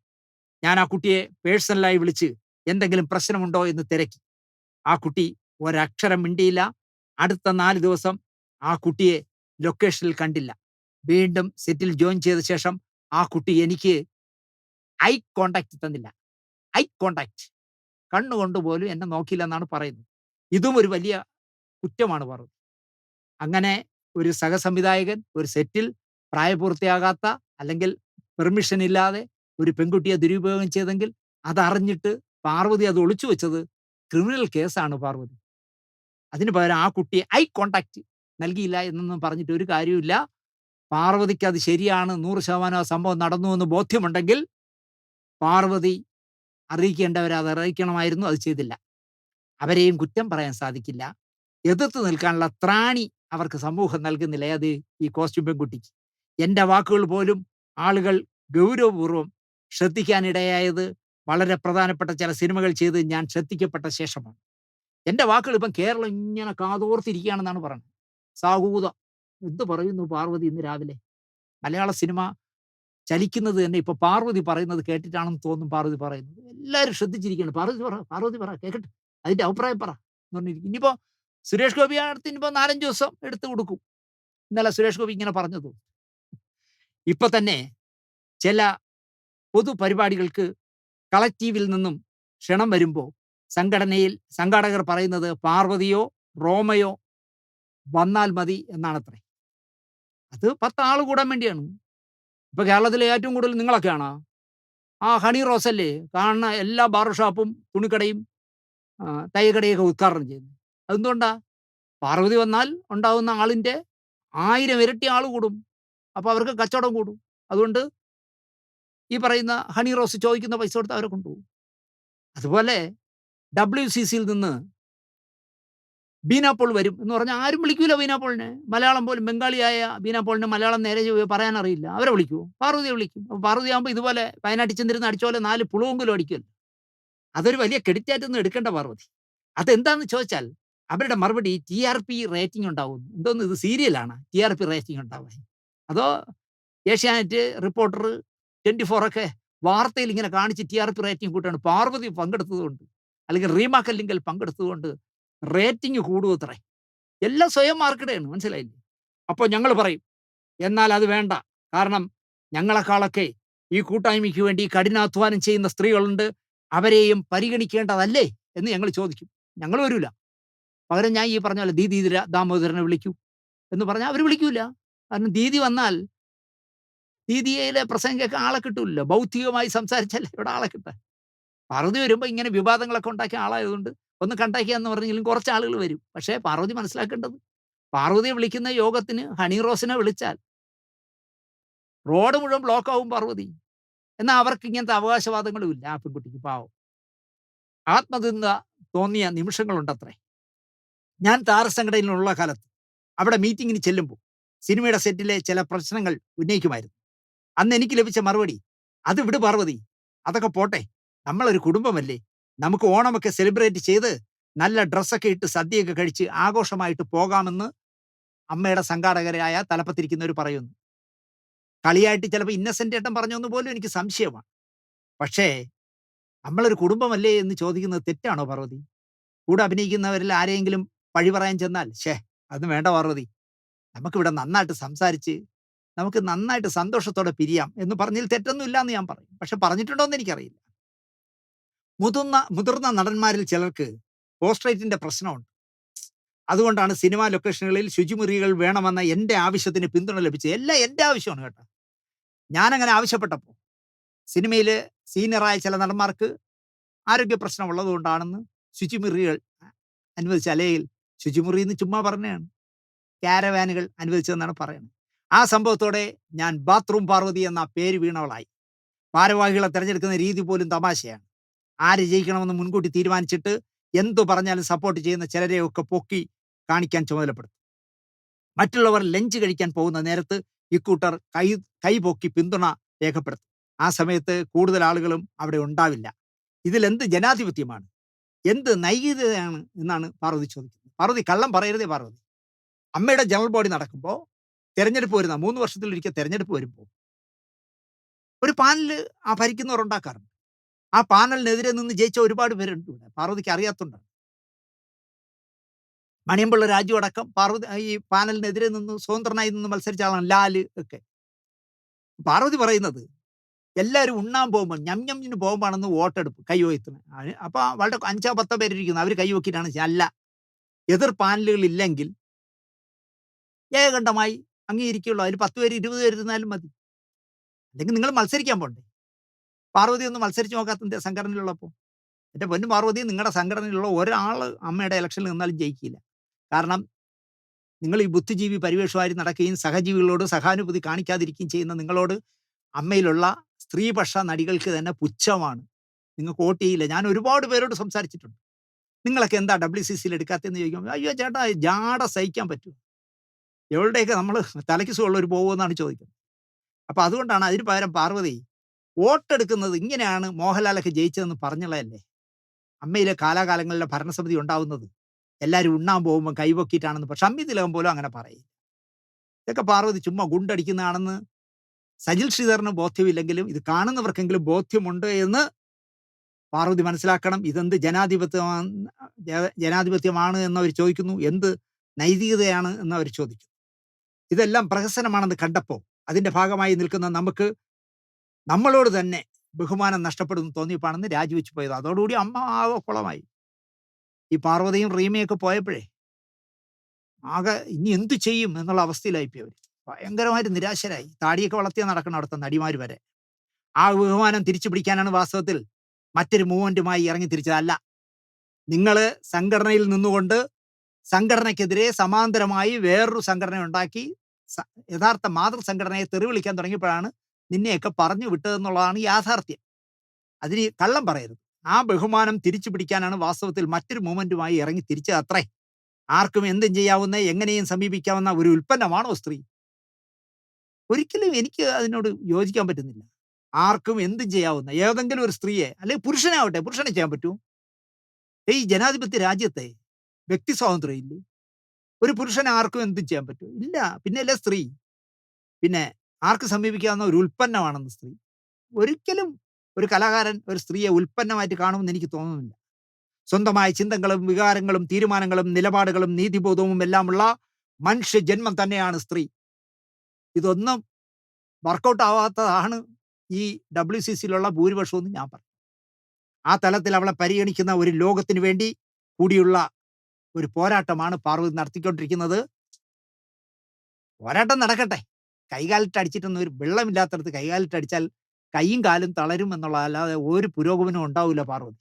ഞാൻ ആ കുട്ടിയെ പേഴ്സണലായി വിളിച്ച് എന്തെങ്കിലും പ്രശ്നമുണ്ടോ എന്ന് തിരക്കി. ആ കുട്ടി ഒരക്ഷരം മിണ്ടിയില്ല. അടുത്ത 4 ദിവസം ആ കുട്ടിയെ ലൊക്കേഷനിൽ കണ്ടില്ല. വീണ്ടും സെറ്റിൽ ജോയിൻ ചെയ്ത ശേഷം ആ കുട്ടി എനിക്ക് ഐ കോണ്ടാക്ട് തന്നില്ല. ഐ കോണ്ടാക്ട് കണ്ണുകൊണ്ട് പോലും എന്നെ നോക്കിയില്ല എന്നാണ് പറയുന്നത്. ഇതും ഒരു വലിയ കുറ്റമാണ് പറഞ്ഞത്. അങ്ങനെ ഒരു സഹസംവിധായകൻ ഒരു സെറ്റിൽ പ്രായപൂർത്തിയാകാത്ത അല്ലെങ്കിൽ പെർമിഷൻ ഇല്ലാതെ ഒരു പെൺകുട്ടിയെ ദുരുപയോഗം ചെയ്തെങ്കിൽ അതറിഞ്ഞിട്ട് പാർവതി അത് ഒളിച്ചു വെച്ചത് ക്രിമിനൽ കേസാണ് പാർവതി. അതിന് പകരം ആ കുട്ടിയെ ഐ കോണ്ടാക്ട് നൽകിയില്ല എന്നൊന്നും പറഞ്ഞിട്ട് ഒരു കാര്യവുമില്ല. പാർവതിക്ക് അത് ശരിയാണ്, 100% ആ സംഭവം നടന്നു എന്ന് ബോധ്യമുണ്ടെങ്കിൽ പാർവതി അറിയിക്കേണ്ടവരെ അത് അറിയിക്കണമായിരുന്നു. അത് ചെയ്തില്ല. അവരെയും കുറ്റം പറയാൻ സാധിക്കില്ല. എതിർത്ത് നിൽക്കാനുള്ള ത്രാണി അവർക്ക് സമൂഹം നൽകുന്നില്ല. അത് ഈ കോസ്റ്റ്യൂം പെൺകുട്ടിക്ക്. എൻ്റെ വാക്കുകൾ പോലും ആളുകൾ ഗൗരവപൂർവ്വം ശ്രദ്ധിക്കാനിടയായത് വളരെ പ്രധാനപ്പെട്ട ചില സിനിമകൾ ചെയ്ത് ഞാൻ ശ്രദ്ധിക്കപ്പെട്ട ശേഷമാണ്. എൻ്റെ വാക്കുകൾ ഇപ്പം കേരളം ഇങ്ങനെ കാതോർത്തിരിക്കുകയാണെന്നാണ് പറയുന്നത്. സാഹൂത എന്ത് പറയുന്നു പാർവതി ഇന്ന് രാവിലെ? മലയാള സിനിമ ചലിക്കുന്നത് തന്നെ ഇപ്പൊ പാർവതി പറയുന്നത് കേട്ടിട്ടാണെന്ന് തോന്നും. പാർവതി പറയുന്നത് എല്ലാവരും ശ്രദ്ധിച്ചിരിക്കുകയാണ്. പാർവതി പറ, പാർവതി പറ, കേൾക്കട്ടെ, അതിന്റെ അഭിപ്രായം പറ എന്ന് പറഞ്ഞിരിക്കും. ഇനിയിപ്പോ സുരേഷ് ഗോപി അടുത്ത് ഇനിയിപ്പോ 4-5 ദിവസം എടുത്തു കൊടുക്കും. ഇന്നലെ സുരേഷ് ഗോപി ഇങ്ങനെ പറഞ്ഞത്. ഇപ്പൊ തന്നെ ചില പൊതുപരിപാടികൾക്ക് കളക്റ്റീവിൽ നിന്നും ക്ഷണം വരുമ്പോൾ സംഘടനയിൽ സംഘാടകർ പറയുന്നത് പാർവതിയോ റോമയോ വന്നാൽ മതി എന്നാണത്രേ. അത് 10 ആൾ കൂടാൻ വേണ്ടിയാണ്. ഇപ്പൊ കേരളത്തിലെ ഏറ്റവും കൂടുതൽ നിങ്ങളൊക്കെയാണോ? ആ ഹണി റോസല്ലേ കാണുന്ന എല്ലാ ബാർബർ ഷോപ്പും തുണിക്കടയും തയ്യക്കടയൊക്കെ ഉദ്ഘാടനം ചെയ്യുന്നത്. അതെന്തുകൊണ്ടാ? പാർവതി വന്നാൽ ഉണ്ടാകുന്ന ആളിന്റെ 1000 ഇരട്ടി ആൾ കൂടും. അപ്പൊ അവർക്ക് കച്ചവടം കൂടും. അതുകൊണ്ട് ഈ പറയുന്ന ഹണി റോസ് ചോദിക്കുന്ന പൈസ കൊടുത്ത് അവരെ കൊണ്ടുപോകും. അതുപോലെ WCCയിൽ നിന്ന് ബീന പോൾ വരും എന്ന് പറഞ്ഞാൽ ആരും വിളിക്കൂല ബീന പോളിനെ. മലയാളം പോലും ബംഗാളിയായ ബീന പോളിന് മലയാളം നേരെ പറയാൻ അറിയില്ല. അവരെ വിളിക്കുമോ? പാർവതിയെ വിളിക്കും. അപ്പോൾ പാർവതി ആകുമ്പോൾ ഇതുപോലെ വയനാട്ടിൽ ചെന്നിരുന്ന് അടിച്ച പോലെ 4 പുളവെങ്കിലും അടിക്കുമല്ലോ. അതൊരു വലിയ ക്രെഡിറ്റായിട്ടൊന്നും എടുക്കേണ്ട പാർവതി. അതെന്താന്ന് ചോദിച്ചാൽ, അവരുടെ മറുപടി ടിആർപി റേറ്റിംഗ് ഉണ്ടാവും. എന്തോന്ന് ഇത് സീരിയലാണോ? ടിആർപി റേറ്റിംഗ് ഉണ്ടാവാൻ. അതോ ഏഷ്യാനെറ്റ്, റിപ്പോർട്ടർ, 24 ഒക്കെ വാർത്തയിൽ ഇങ്ങനെ കാണിച്ച് ടിആർപി റേറ്റിംഗ് കൂട്ടാണ്. പാർവതി പങ്കെടുത്തതുകൊണ്ട്, അല്ലെങ്കിൽ റീമ കല്ലിങ്കൽ പങ്കെടുത്തതുകൊണ്ട് റേറ്റിംഗ് കൂടുവത്രേ. എല്ലാം സ്വയം മാർക്കറ്റാണ്. മനസ്സിലായില്ലേ? അപ്പോൾ ഞങ്ങൾ പറയും, എന്നാൽ അത് വേണ്ട. കാരണം ഞങ്ങളെക്കാളൊക്കെ ഈ കൂട്ടായ്മയ്ക്ക് വേണ്ടി കഠിനാധ്വാനം ചെയ്യുന്ന സ്ത്രീകളുണ്ട്. അവരെയും പരിഗണിക്കേണ്ടതല്ലേ എന്ന് ഞങ്ങൾ ചോദിക്കും. ഞങ്ങൾ വരൂല. പകരം ഞാൻ ഈ പറഞ്ഞ പോലെ ദീദി ദാമോദരനെ വിളിക്കൂ എന്ന് പറഞ്ഞാൽ അവർ വിളിക്കൂല. കാരണം ദീദി വന്നാൽ ദീദിയിലെ പ്രസംഗം കേൾക്കാൻ ആളെ കിട്ടൂലല്ലോ. ഭൗതികമായി സംസാരിച്ചാലേ ഇവിടെ ആളെ കിട്ടാൻ. പാർവതി വരുമ്പോൾ ഇങ്ങനെ വിവാദങ്ങളൊക്കെ ഉണ്ടാക്കിയ ആളായതുകൊണ്ട് ഒന്ന് കണ്ടാക്കിയ എന്ന് പറഞ്ഞെങ്കിലും കുറച്ച് ആളുകൾ വരും. പക്ഷേ പാർവതി മനസ്സിലാക്കേണ്ടത്, പാർവതിയെ വിളിക്കുന്ന യോഗത്തിന് ഹണി റോസിനെ വിളിച്ചാൽ റോഡ് മുഴുവൻ ബ്ലോക്കാവും പാർവതി. എന്നാൽ അവർക്ക് ഇങ്ങനത്തെ അവകാശവാദങ്ങളും ഇല്ല. ആ പെൺകുട്ടിക്ക് പാവം ആത്മനിന്ദ തോന്നിയ നിമിഷങ്ങളുണ്ടത്രേ. ഞാൻ താരസംഘടനയിലുള്ള കാലത്ത് അവിടെ മീറ്റിങ്ങിന് ചെല്ലുമ്പോൾ സിനിമയുടെ സെറ്റിലെ ചില പ്രശ്നങ്ങൾ ഉന്നയിക്കുമായിരുന്നു. അന്ന് എനിക്ക് ലഭിച്ച മറുപടി, അത് വിട് പാർവതി, അതൊക്കെ പോട്ടെ, നമ്മളൊരു കുടുംബമല്ലേ, നമുക്ക് ഓണമൊക്കെ സെലിബ്രേറ്റ് ചെയ്ത് നല്ല ഡ്രസ്സൊക്കെ ഇട്ട് സദ്യയൊക്കെ കഴിച്ച് ആഘോഷമായിട്ട് പോകാമെന്ന് അമ്മയുടെ സംഘാടകരായ തലപ്പത്തിരിക്കുന്നവർ പറയുന്നു. കളിയായിട്ട് ചിലപ്പോൾ ഇന്നസെന്റ് ഏട്ടൻ പറഞ്ഞൊന്നു പോലും എനിക്ക് സംശയമാണ്. പക്ഷേ നമ്മളൊരു കുടുംബമല്ലേ എന്ന് ചോദിക്കുന്നത് തെറ്റാണോ പാർവതി? കൂടെ അഭിനയിക്കുന്നവരിൽ ആരെങ്കിലും പഴി പറയാൻ ചെന്നാൽ, അത് വേണ്ട പാർവതി, നമുക്കിവിടെ നന്നായിട്ട് സംസാരിച്ച് നമുക്ക് നന്നായിട്ട് സന്തോഷത്തോടെ പിരിയാം എന്ന് പറഞ്ഞതിൽ തെറ്റൊന്നുമില്ല എന്ന് ഞാൻ പറയും. പക്ഷെ പറഞ്ഞിട്ടുണ്ടോ എന്ന് എനിക്കറിയില്ല. മുതിർന്ന നടന്മാരിൽ ചിലർക്ക് പോസ്ട്രേറ്റിന്റെ പ്രശ്നമുണ്ട്. അതുകൊണ്ടാണ് സിനിമാ ലൊക്കേഷനുകളിൽ ശുചിമുറികൾ വേണമെന്ന എൻ്റെ ആവശ്യത്തിന് പിന്തുണ ലഭിച്ചത്. എല്ലാം എൻ്റെ ആവശ്യമാണ് കേട്ടോ. ഞാനങ്ങനെ ആവശ്യപ്പെട്ടപ്പോൾ സിനിമയിൽ സീനിയറായ ചില നടന്മാർക്ക് ആരോഗ്യ പ്രശ്നം ഉള്ളതുകൊണ്ടാണെന്ന് ശുചിമുറികൾ അനുവദിച്ച, അല്ലെങ്കിൽ ശുചിമുറി എന്ന് ചുമ്മാ പറഞ്ഞതാണ്, ക്യാരവാനുകൾ അനുവദിച്ചതെന്നാണ് പറയുന്നത്. ആ സംഭവത്തോടെ ഞാൻ ബാത്റൂം പാർവതി എന്ന പേര് വീണവളായി. ഭാരവാഹികളെ തിരഞ്ഞെടുക്കുന്ന രീതി പോലും തമാശയാണ്. ആര് ജയിക്കണമെന്ന് മുൻകൂട്ടി തീരുമാനിച്ചിട്ട് എന്തു പറഞ്ഞാലും സപ്പോർട്ട് ചെയ്യുന്ന ചിലരെയൊക്കെ പൊക്കി കാണിക്കാൻ ചുമതലപ്പെടുത്തും. മറ്റുള്ളവർ ലഞ്ച് കഴിക്കാൻ പോകുന്ന നേരത്ത് ഇക്കൂട്ടർ കൈ പൊക്കി പിന്തുണ രേഖപ്പെടുത്തും. ആ സമയത്ത് കൂടുതൽ ആളുകളും അവിടെ ഉണ്ടാവില്ല. ഇതിലെന്ത് ജനാധിപത്യമാണ്, എന്ത് നൈതികതയാണ് എന്നാണ് പാർവതി ചോദിക്കുന്നത്. പാർവതി കള്ളം പറയരുതേ പാർവതി. അമ്മയുടെ ജനറൽ ബോഡി നടക്കുമ്പോൾ, തെരഞ്ഞെടുപ്പ് വരുന്ന 3 വർഷത്തിലൊരിക്കൽ തെരഞ്ഞെടുപ്പ് വരുമ്പോൾ ഒരു പാനൽ ആ ഭരിക്കുന്നവർ ഉണ്ടാക്കാറുണ്ട്. ആ പാനലിനെതിരെ നിന്ന് ജയിച്ച ഒരുപാട് പേരുണ്ട് ഇവിടെ. പാർവതിക്ക് അറിയാത്തതുകൊണ്ടാണ്. മണിയമ്പിള്ള രാജു അടക്കം പാർവതി ഈ പാനലിനെതിരെ നിന്ന് സ്വതന്ത്രനായി നിന്ന് മത്സരിച്ച ആളാണ്. ലാല് ഒക്കെ. പാർവതി പറയുന്നത്, എല്ലാവരും ഉണ്ണാൻ പോകുമ്പോൾ ഞഞ്ഞിന് പോകുമ്പോഴാണെന്ന് വോട്ടെടുപ്പ് കൈ വയ്ക്കുന്നത്. അപ്പൊ വളരെ 5-10 പേരിരിക്കുന്നു, അവർ കൈ വയ്ക്കിട്ടാണ്. അല്ല, എതിർ പാനലുകൾ ഇല്ലെങ്കിൽ ഏകണ്ഠമായി അംഗീകരിക്കുള്ളൂ. അതിൽ 10 പേര് 20 പേര് ഇരുന്നാലും മതി. അല്ലെങ്കിൽ നിങ്ങൾ മത്സരിക്കാൻ പോണ്ടേ? പാർവതി ഒന്ന് മത്സരിച്ച് നോക്കാത്ത സംഘടനയിലുള്ളപ്പോൾ. എൻ്റെ പൊന്നു പാർവതി, നിങ്ങളുടെ സംഘടനയിലുള്ള ഒരാൾ അമ്മയുടെ ഇലക്ഷനിൽ നിന്നാലും ജയിക്കില്ല. കാരണം നിങ്ങൾ ഈ ബുദ്ധിജീവി പരിവേഷമായി നടക്കുകയും സഹജീവികളോട് സഹാനുഭൂതി കാണിക്കാതിരിക്കുകയും ചെയ്യുന്ന നിങ്ങളോട് അമ്മയിലുള്ള സ്ത്രീപക്ഷ നടികൾക്ക് തന്നെ പുച്ഛമാണ്. നിങ്ങൾക്ക് വോട്ട് ചെയ്യില്ല. ഞാൻ ഒരുപാട് പേരോട് സംസാരിച്ചിട്ടുണ്ട്. നിങ്ങളൊക്കെ എന്താ WCCയിൽ എടുക്കാത്തതെന്ന് ചോദിക്കുമ്പോൾ, അയ്യോ ചേട്ടാ, ജാട സഹിക്കാൻ പറ്റുമോ? എവിടെയൊക്കെ നമ്മൾ തലയ്ക്ക് സുഖമുള്ളവർ പോകുമെന്നാണ് ചോദിക്കുന്നത്. അപ്പോൾ അതുകൊണ്ടാണ് അതിന് പകരം പാർവതി വോട്ടെടുക്കുന്നത് ഇങ്ങനെയാണ് മോഹൻലാലൊക്കെ ജയിച്ചതെന്ന് പറഞ്ഞുള്ളതല്ലേ. അമ്മയിലെ കാലാകാലങ്ങളിലെ ഭരണസമിതി ഉണ്ടാവുന്നത് എല്ലാവരും ഉണ്ണാൻ പോകുമ്പോൾ കൈവക്കിയിട്ടാണെന്ന്. പക്ഷെ ഷമ്മി തിലകം പോലും അങ്ങനെ പറയും. ഇതൊക്കെ പാർവതി ചുമ്മാ ഗുണ്ടടിക്കുന്നതാണെന്ന് സജിൽ ശ്രീധരന് ബോധ്യമില്ലെങ്കിലും ഇത് കാണുന്നവർക്കെങ്കിലും ബോധ്യമുണ്ട് എന്ന് പാർവതി മനസ്സിലാക്കണം. ഇതെന്ത് ജനാധിപത്യമാണ് എന്നവർ ചോദിക്കുന്നു. എന്ത് നൈതികതയാണ് എന്നവർ ചോദിക്കുന്നു. ഇതെല്ലാം പ്രഹസനമാണെന്ന് കണ്ടപ്പോൾ അതിൻ്റെ ഭാഗമായി നിൽക്കുന്ന നമുക്ക് നമ്മളോട് തന്നെ ബഹുമാനം നഷ്ടപ്പെടുന്നു തോന്നിയപ്പോഴാണെന്ന് രാജിവെച്ച് പോയത്. അതോടുകൂടി അമ്മ ആകെ കുളമായി. ഈ പാർവതിയും റീമയൊക്കെ പോയപ്പോഴേ ആകെ ഇനി എന്തു ചെയ്യും എന്നുള്ള അവസ്ഥയിലായിപ്പോയി അവർ. ഭയങ്കരമായിട്ട് നിരാശരായി. താടിയൊക്കെ വളർത്തിയാൽ നടക്കണം അവിടുത്തെ നടിമാർ വരെ. ആ ബഹുമാനം തിരിച്ചു പിടിക്കാനാണ് വാസ്തവത്തിൽ മറ്റൊരു മൂവ്മെന്റുമായി ഇറങ്ങി തിരിച്ചതല്ല. നിങ്ങൾ സംഘടനയിൽ നിന്നുകൊണ്ട് സംഘടനയ്ക്കെതിരെ സമാന്തരമായി വേറൊരു സംഘടന ഉണ്ടാക്കി യഥാർത്ഥ മാതൃസംഘടനയെ തെറി വിളിക്കാൻ തുടങ്ങിയപ്പോഴാണ് നിന്നെയൊക്കെ പറഞ്ഞു വിട്ടതെന്നുള്ളതാണ് യാഥാർത്ഥ്യം. അതിന് കള്ളം പറയരുത്. ആ ബഹുമാനം തിരിച്ചു പിടിക്കാനാണ് വാസ്തവത്തിൽ മറ്റൊരു മൂവ്മെന്റുമായി ഇറങ്ങി തിരിച്ചത് അത്രേ. ആർക്കും എന്തും ചെയ്യാവുന്ന, എങ്ങനെയും സമീപിക്കാവുന്ന ഒരു ഉൽപ്പന്നമാണോ സ്ത്രീ? ഒരിക്കലും എനിക്ക് അതിനോട് യോജിക്കാൻ പറ്റുന്നില്ല. ആർക്കും എന്തും ചെയ്യാവുന്ന ഏതെങ്കിലും ഒരു സ്ത്രീയെ അല്ലെങ്കിൽ പുരുഷനെ ആവട്ടെ, പുരുഷനെ ചെയ്യാൻ പറ്റുമോ? ഈ ജനാധിപത്യ രാജ്യത്തെ വ്യക്തി സ്വാതന്ത്ര്യം ഇല്ലേ? ഒരു പുരുഷന് ആർക്കും എന്തും ചെയ്യാൻ പറ്റുമോ? ഇല്ല. പിന്നെയല്ലേ സ്ത്രീ. പിന്നെ ആർക്ക് സമീപിക്കാവുന്ന ഒരു ഉൽപ്പന്നമാണെന്ന് സ്ത്രീ. ഒരിക്കലും ഒരു കലാകാരൻ ഒരു സ്ത്രീയെ ഉൽപ്പന്നമായിട്ട് കാണുമെന്ന് എനിക്ക് തോന്നുന്നില്ല. സ്വന്തമായ ചിന്തകളും, വികാരങ്ങളും, തീരുമാനങ്ങളും, നിലപാടുകളും, നീതിബോധവും എല്ലാമുള്ള മനുഷ്യജന്മം തന്നെയാണ് സ്ത്രീ. ഇതൊന്നും വർക്കൗട്ട് ആവാത്തതാണ് ഈ WCCയിലുള്ള ഭൂരിപക്ഷമെന്ന് ഞാൻ പറയും. ആ തലത്തിൽ അവളെ പരിഗണിക്കുന്ന ഒരു ലോകത്തിന് വേണ്ടി കൂടിയുള്ള ഒരു പോരാട്ടമാണ് പാർവതി നടത്തിക്കൊണ്ടിരിക്കുന്നത്. പോരാട്ടം നടക്കട്ടെ. കൈകാലിട്ട് അടിച്ചിട്ടൊന്നും ഒരു വെള്ളമില്ലാത്തടത്ത് കൈകാലിട്ട് അടിച്ചാൽ കൈയും കാലും തളരും എന്നുള്ളതല്ലാതെ ഒരു പുരോഗമനവും ഉണ്ടാവില്ല പാർവതി.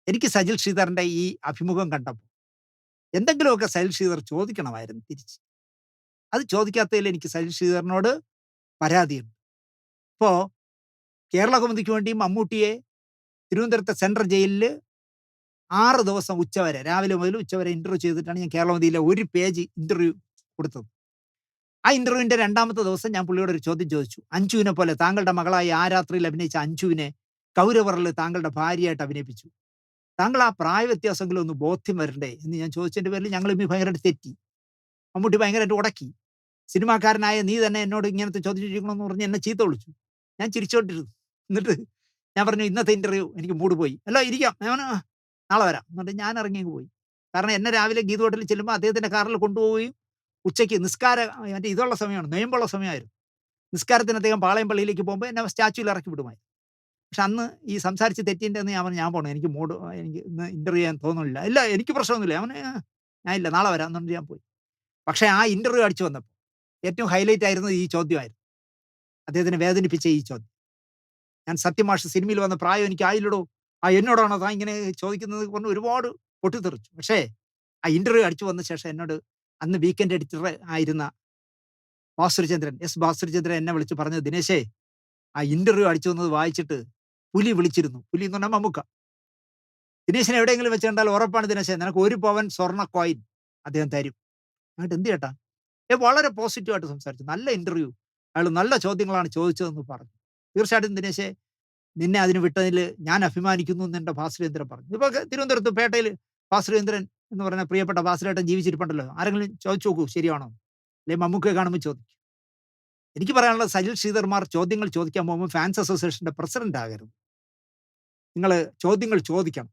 എനിക്ക് സജിൽ ശ്രീധരന്റെ ഈ അഭിമുഖം കണ്ടപ്പോൾ എന്തെങ്കിലുമൊക്കെ സജിൽ ശ്രീധർ ചോദിക്കണമായിരുന്നു തിരിച്ച്. അത് ചോദിക്കാത്തതിൽ എനിക്ക് സജിൽ ശ്രീധരനോട് പരാതിയുണ്ട്. ഇപ്പോ കേരള കൗമുദിക്ക് വേണ്ടി മമ്മൂട്ടിയെ തിരുവനന്തപുരത്തെ സെൻട്രൽ ജയിലിൽ 6 ദിവസം ഉച്ചവരെ, രാവിലെ മുതൽ ഉച്ചവരെ ഇന്റർവ്യൂ ചെയ്തിട്ടാണ് ഞാൻ കേരള കൗമുദിയിലെ ഒരു പേജ് ഇന്റർവ്യൂ കൊടുത്തത്. ആ ഇന്റർവ്യൂവിന്റെ 2ാമത്തെ ദിവസം ഞാൻ പുള്ളിയോട് ഒരു ചോദ്യം ചോദിച്ചു. അഞ്ജുവിനെ പോലെ താങ്കളുടെ മകളായി ആ രാത്രിയിൽ അഭിനയിച്ച അഞ്ജുവിനെ കൗരവറിൽ താങ്കളുടെ ഭാര്യയായിട്ട് അഭിനയിപ്പിച്ചു. താങ്കൾ ആ പ്രായ വ്യത്യാസമെങ്കിലും ഒന്ന് ബോധ്യം വരണ്ടേ എന്ന് ഞാൻ ചോദിച്ചതിന്റെ പേരിൽ ഞങ്ങൾ തമ്മിൽ ഭയങ്കരമായിട്ട് തെറ്റി. മമ്മൂട്ടി ഭയങ്കരമായിട്ട് ഉടക്കി. സിനിമാക്കാരനായ നീ തന്നെ എന്നോട് ഇങ്ങനത്തെ ചോദ്യം ചോദിക്കണമെന്ന് പറഞ്ഞ് എന്നെ ചീത്ത വിളിച്ചു. ഞാൻ ചിരിച്ചോണ്ടിരുന്നു. എന്നിട്ട് ഞാൻ പറഞ്ഞു ഇന്നത്തെ ഇന്റർവ്യൂ എനിക്ക് മൂഡ് പോയി. അല്ല ഇരിക്കാം. ഞാൻ നാളെ വരാം. എന്നിട്ട് ഞാൻ ഇറങ്ങി അങ്ങ് പോയി. കാരണം എന്നെ രാവിലെ ഗീത് ഹോട്ടലിൽ ചെല്ലുമ്പോൾ അദ്ദേഹത്തിന്റെ കാറിൽ കൊണ്ടുപോവുകയും ഉച്ചയ്ക്ക് മറ്റേ ഇതുള്ള സമയമാണ്, നൊയമ്പുള്ള സമയമായിരുന്നു. നിസ്കാരത്തിന് അദ്ദേഹം പാളയം പള്ളിയിലേക്ക് പോകുമ്പോൾ എന്നെ സ്റ്റാച്യൂവിൽ ഇറക്കി വിടുമായിരുന്നു. പക്ഷെ അന്ന് ഈ സംസാരിച്ച് തെറ്റിൻ്റെ അന്ന് ഞാൻ പോണു. എനിക്ക് ഇന്ന് ഇന്റർവ്യൂ ചെയ്യാൻ തോന്നുന്നില്ല. ഇല്ല എനിക്ക് പ്രശ്നമൊന്നുമില്ല. ഞാൻ ഇല്ല നാളെ വരാം എന്ന് പറഞ്ഞിട്ട് ഞാൻ പോയി. പക്ഷേ ആ ഇന്റർവ്യൂ അടിച്ചു വന്നപ്പോൾ ഏറ്റവും ഹൈലൈറ്റ് ആയിരുന്നത് ഈ ചോദ്യമായിരുന്നു. അദ്ദേഹത്തിനെ വേദനിപ്പിച്ച ഈ ചോദ്യം. ഞാൻ സത്യമാഷ് സിനിമയിൽ വന്ന പ്രായം എനിക്ക് ആയില്ലടോ. എന്നോടാണോ താൻ ഇങ്ങനെ ചോദിക്കുന്നത് പറഞ്ഞ് ഒരുപാട് പൊട്ടിത്തെറിച്ചു. പക്ഷേ ആ ഇന്റർവ്യൂ അടിച്ചു വന്ന ശേഷം എന്നോട് അന്ന് വീക്കെൻഡ് എഡിറ്റർ ആയിരുന്ന ബാസുരചന്ദ്രൻ എന്നെ വിളിച്ച് പറഞ്ഞത്, ദിനേശേ ആ ഇന്റർവ്യൂ അടിച്ചു വന്നത് വായിച്ചിട്ട് പുലി വിളിച്ചിരുന്നു. പുലി എന്ന് പറഞ്ഞാൽ മമ്മൂക്ക. ദിനേശിനെ എവിടെയെങ്കിലും വെച്ച് കണ്ടാൽ ഉറപ്പാണ് ദിനേശേ നിനക്ക് 1 പവൻ സ്വർണ്ണ കോയിൻ അദ്ദേഹം തരും. എന്നിട്ട് എന്ത് ചേട്ടാ? വളരെ പോസിറ്റീവായിട്ട് സംസാരിച്ചു. നല്ല ഇന്റർവ്യൂ. അയാൾ നല്ല ചോദ്യങ്ങളാണ് ചോദിച്ചതെന്ന് പറഞ്ഞു. തീർച്ചയായിട്ടും ദിനേശേ നിന്നെ അതിന് വിട്ടതിൽ ഞാൻ അഭിമാനിക്കുന്നു എന്ന് എൻ്റെ ഭാസുരേന്ദ്രൻ പറഞ്ഞു. ഇപ്പൊ തിരുവനന്തപുരത്ത് പേട്ടയിൽ ഭാസുരേന്ദ്രൻ എന്ന് പറഞ്ഞ പ്രിയപ്പെട്ട ഭാസുരേട്ടൻ ജീവിച്ചിരിപ്പുണ്ടല്ലോ. ആരെങ്കിലും ചോദിച്ചു നോക്കൂ ശരിയാണോ? അല്ലെങ്കിൽ മമ്മൂക്കയെ കാണുമ്പോൾ ചോദിക്കും. എനിക്ക് പറയാനുള്ളത് സജിൽ ശ്രീധർമാർ ചോദ്യങ്ങൾ ചോദിക്കാൻ പോകുമ്പോൾ ഫാൻസ് അസോസിയേഷന്റെ പ്രസിഡന്റ് ആകരുത്. നിങ്ങൾ ചോദ്യങ്ങൾ ചോദിക്കണം.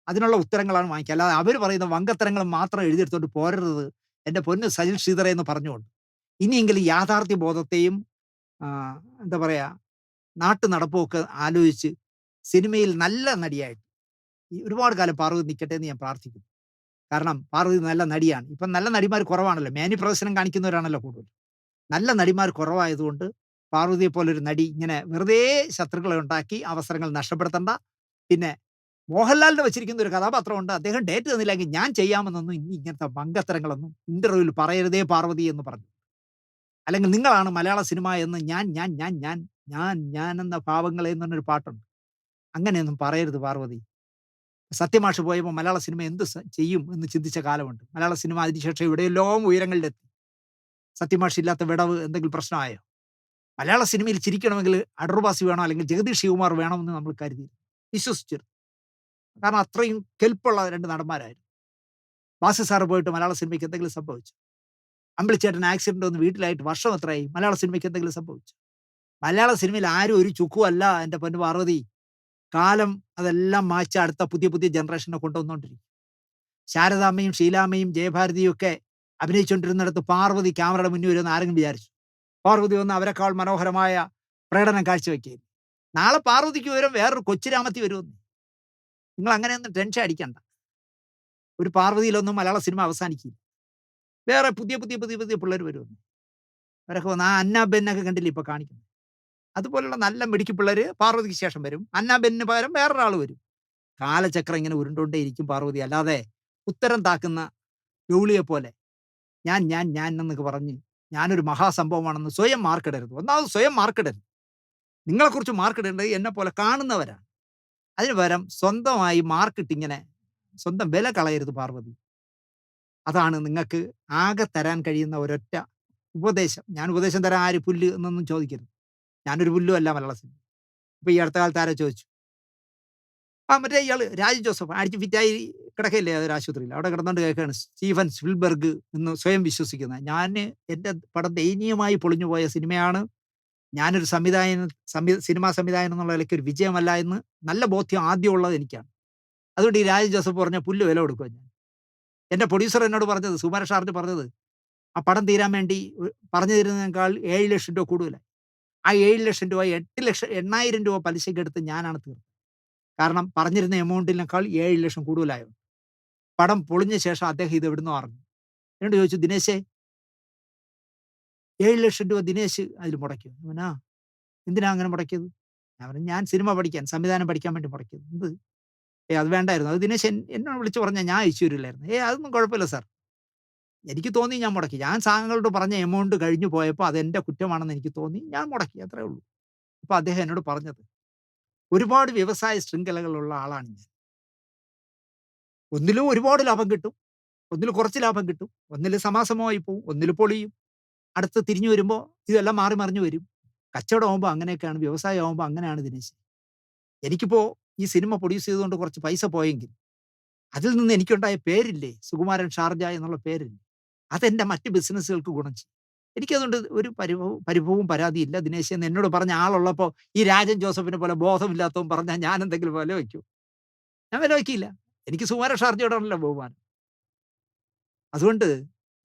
അതിനുള്ള ഉത്തരങ്ങളാണ് വാങ്ങിക്കുക. അല്ലാതെ അവർ പറയുന്ന വങ്കത്തരങ്ങൾ മാത്രം എഴുതിയെടുത്തോണ്ട് പോരരുത് എൻ്റെ പൊന്ന് സജിൽ ശ്രീധറെ എന്ന് പറഞ്ഞുകൊണ്ട്. ഇനിയെങ്കിലും യാഥാർത്ഥ്യ ബോധത്തെയും ആ, എന്താ പറയാ നാട്ടു നടപ്പുമൊക്കെ ആലോചിച്ച് സിനിമയിൽ നല്ല നടിയായിട്ട് ഈ ഒരുപാട് കാലം പാർവതി നിൽക്കട്ടെ എന്ന് ഞാൻ പ്രാർത്ഥിക്കുന്നു. കാരണം പാർവതി നല്ല നടിയാണ്. ഇപ്പം നല്ല നടിമാർ കുറവാണല്ലോ. മേനി പ്രദർശനം കാണിക്കുന്നവരാണല്ലോ കൂടുതൽ. നല്ല നടിമാർ കുറവായതുകൊണ്ട് പാർവതിയെ പോലൊരു നടി ഇങ്ങനെ വെറുതെ ശത്രുക്കളെ ഉണ്ടാക്കി അവസരങ്ങൾ നഷ്ടപ്പെടുത്തണ്ട. പിന്നെ മോഹൻലാലിന്റെ വെച്ചിരിക്കുന്ന ഒരു കഥാപാത്രമുണ്ട്. അദ്ദേഹം ഡേറ്റ് തന്നില്ലെങ്കിൽ ഞാൻ ചെയ്യാമെന്നൊന്നും ഇനി ഇങ്ങനത്തെ വങ്കത്തരങ്ങളൊന്നും ഇന്റർവ്യൂവിൽ പറയരുതേ പാർവതി എന്ന് പറഞ്ഞു. അല്ലെങ്കിൽ നിങ്ങളാണ് മലയാള സിനിമ എന്ന് ഞാൻ എന്ന പാവങ്ങളെ എന്ന് പറഞ്ഞൊരു പാട്ടുണ്ട്. അങ്ങനെയൊന്നും പറയരുത് പാർവതി. സത്യമാഷ് പോയപ്പോൾ മലയാള സിനിമ എന്ത് ചെയ്യും എന്ന് ചിന്തിച്ച കാലമുണ്ട്. മലയാള സിനിമ അതിനുശേഷം എവിടെയെല്ലാം ഉയരങ്ങളിലെത്തി. സത്യമാഷ് ഇല്ലാത്ത വിടവ് എന്തെങ്കിലും പ്രശ്നമായോ? മലയാള സിനിമയിൽ ചിരിക്കണമെങ്കിൽ അടൂർവാസി വേണോ അല്ലെങ്കിൽ ജഗദീഷ് ശിവകുമാർ വേണമെന്ന് നമ്മൾ കരുതി വിശ്വസിച്ചിരുന്നു. കാരണം അത്രയും കെൽപ്പുള്ള 2 നടന്മാരായിരുന്നു. ബാസി സാറ് പോയിട്ട് മലയാള സിനിമയ്ക്ക് എന്തെങ്കിലും സംഭവിച്ചു? അമ്പിളിച്ചേട്ടൻ ആക്സിഡന്റ് വന്ന് വീട്ടിലായിട്ട് വർഷം എത്രയായി? മലയാള സിനിമയ്ക്ക് എന്തെങ്കിലും സംഭവിച്ചു? മലയാള സിനിമയിൽ ആരും ഒരു ചുക്കും അല്ല എൻ്റെ പൊന്നു പാർവതി. കാലം അതെല്ലാം മായ്ച്ച് അടുത്ത പുതിയ പുതിയ ജനറേഷനെ കൊണ്ടുവന്നുകൊണ്ടിരിക്കും. ശാരദാമ്മയും ഷീലാമ്മയും ജയഭാരതിയും ഒക്കെ അഭിനയിച്ചുകൊണ്ടിരുന്നിടത്ത് പാർവതി ക്യാമറയുടെ മുന്നിൽ വരുമെന്ന് ആരെങ്കിലും വിചാരിച്ചു? പാർവതി വന്ന് അവരെക്കാൾ മനോഹരമായ പ്രകടനം കാഴ്ചവെക്കുകയും നാളെ പാർവതിക്ക് പകരം വേറൊരു കൊച്ചുരാമത്തി വരുമെന്ന്. നിങ്ങൾ അങ്ങനെയൊന്നും ടെൻഷൻ അടിക്കണ്ട. ഒരു പാർവതിയിലൊന്നും മലയാള സിനിമ അവസാനിക്കില്ല. വേറെ പുതിയ പുതിയ പുതിയ പുതിയ പിള്ളേർ വരുമെന്ന്. അവരൊക്കെ വന്ന് ആ അന്നാബെന്നൊക്കെ കണ്ടില്ലേ ഇപ്പൊ കാണിക്കുന്നത്. അതുപോലുള്ള നല്ല മിടുക്കി പിള്ളേർ പാർവതിക്ക് ശേഷം വരും. അന്നാബെന്നിന് പകരം വേറൊരാൾ വരും. കാലചക്രം ഇങ്ങനെ ഉരുണ്ടോണ്ടേ ഇരിക്കും പാർവതി. അല്ലാതെ ഉത്തരം താക്കുന്ന ഗൗളിയെ പോലെ ഞാൻ എന്നൊക്കെ പറഞ്ഞ് ഞാനൊരു മഹാസംഭവമാണെന്ന് സ്വയം മാർക്കിടരുത്. ഒന്നാമത് സ്വയം മാർക്കിടരുത്. നിങ്ങളെക്കുറിച്ച് മാർക്കിടേണ്ടത് എന്നെ പോലെ കാണുന്നവരാണ്. അതിന് പകരം സ്വന്തമായി മാർക്കിട്ടിങ്ങനെ സ്വന്തം വില കളയരുത് പാർവതി. അതാണ് നിങ്ങൾക്ക് ആകെ തരാൻ കഴിയുന്ന ഒരൊറ്റ ഉപദേശം. ഞാൻ ഉപദേശം തരാൻ ആര് പുല്ല് എന്നൊന്നും ചോദിക്കരുത്. ഞാനൊരു പുല്ലും അല്ല മലയാള സിനിമ. ഇപ്പൊ ഈ അടുത്ത കാലത്ത് ആരോ ചോദിച്ചു. മറ്റേ ഇയാള് രാജു ജോസഫ് അടിച്ച് ഫിറ്റായി കിടക്കയില്ലേ ഒരു ആശുപത്രിയിൽ. അവിടെ കിടന്നോണ്ട് കേൾക്കാണ് സ്റ്റീഫൻ സ്പിൽബർഗ് എന്ന് സ്വയം വിശ്വസിക്കുന്ന. എന്റെ പടം ദയനീയമായി പൊളിഞ്ഞു പോയ സിനിമയാണ്. ഞാനൊരു സിനിമാ സംവിധായകൻ എന്നുള്ള നിലയ്ക്ക് ഒരു വിജയമല്ല എന്ന് നല്ല ബോധ്യം ആദ്യം ഉള്ളത് എനിക്കാണ്. അതുകൊണ്ട് ഈ രാജു ജോസഫ് പറഞ്ഞ പുല്ല് വില കൊടുക്കുക ഞാൻ. എന്റെ പ്രൊഡ്യൂസർ എന്നോട് പറഞ്ഞത്, സുകുമാരൻ ഷാർജ് പറഞ്ഞത്, ആ പടം തീരാൻ വേണ്ടി പറഞ്ഞു തരുന്നതിനേക്കാൾ 7,00,000 രൂപ കൂടുതലായി. ആ 7,00,000 രൂപ 8,000 രൂപ പലിശക്കെടുത്ത് ഞാനാണ് തീർത്തത്. കാരണം പറഞ്ഞിരുന്ന എമൗണ്ടിനേക്കാൾ 7,00,000 കൂടുതലായിരുന്നു. പടം പൊളിഞ്ഞ ശേഷം അദ്ദേഹം ഇത് എവിടുന്നോ അറിഞ്ഞു. എന്നോട് ചോദിച്ചു, "ദിനേശേ, 7,00,000 രൂപ ദിനേശ് അതിൽ മുടക്കിയോ?" "ആ, എന്തിനാ അങ്ങനെ മുടക്കിയത്?" ഞാൻ പറഞ്ഞു, "ഞാൻ സിനിമ പഠിക്കാൻ, സംവിധാനം പഠിക്കാൻ വേണ്ടി മുടക്കിയത്." "എന്ത്? അത് വേണ്ടായിരുന്നു. അത് ദിനേശ് എന്നോട് വിളിച്ച് പറഞ്ഞാൽ ഞാൻ അയച്ചു തരില്ലായിരുന്നു." അതൊന്നും കുഴപ്പമില്ല സാർ. എനിക്ക് തോന്നി ഞാൻ മുടക്കി. ഞാൻ താങ്കളോട് പറഞ്ഞ എമൗണ്ട് കഴിഞ്ഞു പോയപ്പോൾ അതെന്റെ കുറ്റമാണെന്ന് എനിക്ക് തോന്നി. ഞാൻ മുടക്കി. അത്രേ ഉള്ളൂ." അപ്പൊ അദ്ദേഹം എന്നോട് പറഞ്ഞത്, ഒരുപാട് വ്യവസായ ശൃംഖലകളുള്ള ആളാണ് ഞാൻ. ഒന്നിലും ഒരുപാട് ലാഭം കിട്ടും. ഒന്നിൽ കുറച്ച് ലാഭം കിട്ടും. ഒന്നിൽ സമാസമമായി പോവും. ഒന്നിൽ പൊളിയും. അടുത്ത് തിരിഞ്ഞു വരുമ്പോ ഇതെല്ലാം മാറി മറിഞ്ഞു വരും. കച്ചവടമാകുമ്പോ അങ്ങനെയൊക്കെയാണ്. വ്യവസായമാകുമ്പോ അങ്ങനെയാണ് ദിനേശ്. എനിക്കിപ്പോ ഈ സിനിമ പ്രൊഡ്യൂസ് ചെയ്തുകൊണ്ട് കുറച്ച് പൈസ പോയെങ്കിൽ അതിൽ നിന്ന് എനിക്കുണ്ടായ പേരില്ലേ, സുകുമാരൻ ഷാർജ എന്നുള്ള പേരില്ലേ, അതെന്റെ മറ്റ് ബിസിനസ്സുകൾക്ക് ഗുണം ചെയ്യും. എനിക്കതുകൊണ്ട് ഒരു പരിഭവവും പരാതിയില്ല ദിനേശ് എന്ന് എന്നോട് പറഞ്ഞ ആളുള്ളപ്പോ ഈ രാജൻ ജോസഫിനെ പോലെ ബോധമില്ലാത്തവൻ പറഞ്ഞാൽ ഞാൻ എന്തെങ്കിലും വില വയ്ക്കും? ഞാൻ വില വയ്ക്കില്ല. എനിക്ക് സുകുമാരൻ ഷാർജയോടാണല്ലോ ബഹുമാനം. അതുകൊണ്ട്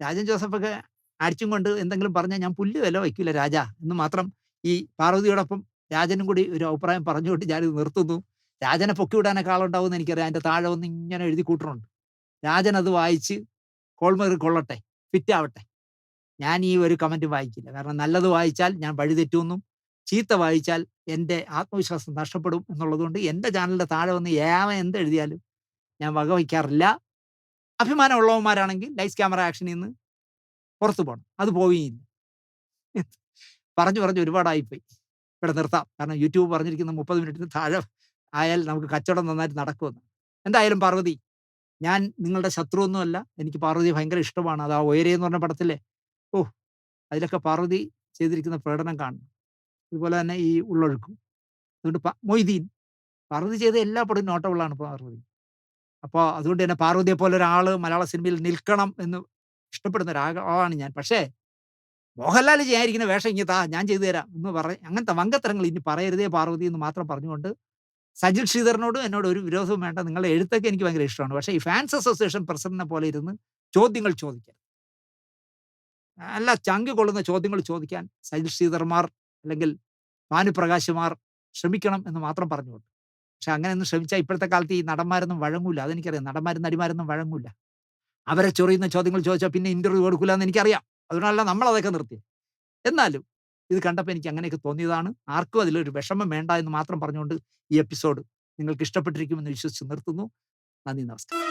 രാജൻ ജോസഫൊക്കെ അടിച്ചും കൊണ്ട് എന്തെങ്കിലും പറഞ്ഞാൽ ഞാൻ പുല്ല് വില വയ്ക്കില്ല രാജാ എന്ന് മാത്രം ഈ പാർവതിയോടൊപ്പം രാജനും കൂടി ഒരു അഭിപ്രായം പറഞ്ഞുകൊണ്ട് ഞാനിത് നിർത്തുന്നു. രാജനെ പൊക്കി വിടാനൊക്കെ ആളുണ്ടാവും എന്ന് എനിക്കറിയാം. അതിന്റെ താഴെ ഒന്ന് ഇങ്ങനെ എഴുതി കൂട്ടുന്നുണ്ട്. രാജൻ അത് വായിച്ച് കോൾമേറി കൊള്ളട്ടെ, ഫിറ്റ് ആവട്ടെ. ഞാൻ ഈ ഒരു കമന്റും വായിക്കില്ല. കാരണം നല്ലത് വായിച്ചാൽ ഞാൻ വഴിതെറ്റുമെന്നും ചീത്ത വായിച്ചാൽ എന്റെ ആത്മവിശ്വാസം നഷ്ടപ്പെടും എന്നുള്ളതുകൊണ്ട് എന്റെ ചാനലിന്റെ താഴെ വന്ന് എന്തെഴുതിയാലും ഞാൻ വകവയ്ക്കാറില്ല. അഭിമാനമുള്ളവന്മാരാണെങ്കിൽ ലൈറ്റ്സ് ക്യാമറ ആക്ഷനിൽ നിന്ന് പുറത്തു പോകണം. അത് പോവുകയില്ല. പറഞ്ഞു പറഞ്ഞ് ഒരുപാടായിപ്പോയി. ഇവിടെ നിർത്താം. കാരണം യൂട്യൂബ് പറഞ്ഞിരിക്കുന്ന 30 മിനിറ്റിന് താഴെ ആയാൽ നമുക്ക് കച്ചവടം നന്നായിട്ട് നടക്കുമെന്ന്. എന്തായാലും പാർവതി, ഞാൻ നിങ്ങളുടെ ശത്രുവൊന്നുമല്ല. എനിക്ക് പാർവതിയെ ഭയങ്കര ഇഷ്ടമാണ്. അത് ആ ഉയരെ എന്ന് പറഞ്ഞ പടത്തിലെ അതിലൊക്കെ പാർവതി ചെയ്തിരിക്കുന്ന പ്രകടനം കാണണം. അതുപോലെ തന്നെ ഈ ഉള്ളൊഴുക്കും. അതുകൊണ്ട് മൊയ്തീൻ, പാർവതി ചെയ്ത എല്ലാ പടവും നോട്ടബിളാണ് പാർവതി. അപ്പോൾ അതുകൊണ്ട് തന്നെ പാർവതിയെ പോലെ ഒരാള് മലയാള സിനിമയിൽ നിൽക്കണം എന്ന് ഇഷ്ടപ്പെടുന്ന ഒരാളാണ് ഞാൻ. പക്ഷേ മോഹൻലാൽ ചെയ്യാനിരിക്കുന്ന വേഷം ഇങ്ങ് താ, ഞാൻ ചെയ്തു തരാം എന്ന് അങ്ങനത്തെ വങ്കത്തരങ്ങൾ ഇനി പറയരുതേ പാർവതി എന്ന് മാത്രം പറഞ്ഞുകൊണ്ട്, സജിൽ ശ്രീധരനോടും എന്നോട് ഒരു വിരോധവും വേണ്ട. നിങ്ങളുടെ എഴുത്തൊക്കെ എനിക്ക് ഭയങ്കര ഇഷ്ടമാണ്. പക്ഷേ ഈ ഫാൻസ് അസോസിയേഷൻ പ്രസിഡന്റിനെ പോലെ ഇരുന്ന് ചോദ്യങ്ങൾ ചോദിക്കാൻ, നല്ല ചങ്ക് കൊള്ളുന്ന ചോദ്യങ്ങൾ ചോദിക്കാൻ സജിൽ ശ്രീധർമാർ അല്ലെങ്കിൽ ഭാനുപ്രകാശുമാർ ശ്രമിക്കണം എന്ന് മാത്രം പറഞ്ഞുകൊണ്ട്. പക്ഷെ അങ്ങനെയൊന്നും ശ്രമിച്ചാൽ ഇപ്പോഴത്തെ കാലത്ത് ഈ നടന്മാരൊന്നും വഴങ്ങൂല. അതെനിക്കറിയാം. നടന്മാരും നടിമാരൊന്നും വഴങ്ങൂല. അവരെ ചൊറിയുന്ന ചോദ്യങ്ങൾ ചോദിച്ചാൽ പിന്നെ ഇന്റർവ്യൂ കൊടുക്കില്ല എന്ന് എനിക്കറിയാം. അതുകൊണ്ടല്ല നമ്മൾ അതൊക്കെ നിർത്തി. എന്നാലും ഇത് കണ്ടപ്പോൾ എനിക്ക് അങ്ങനെയൊക്കെ തോന്നിയതാണ്. ആർക്കും അതിലൊരു വിഷമം വേണ്ട എന്ന് മാത്രം പറഞ്ഞുകൊണ്ട് ഈ എപ്പിസോഡ് നിങ്ങൾക്ക് ഇഷ്ടപ്പെട്ടിരിക്കുമെന്ന് വിശ്വസിച്ച് നിർത്തുന്നു. നന്ദി, നമസ്കാരം.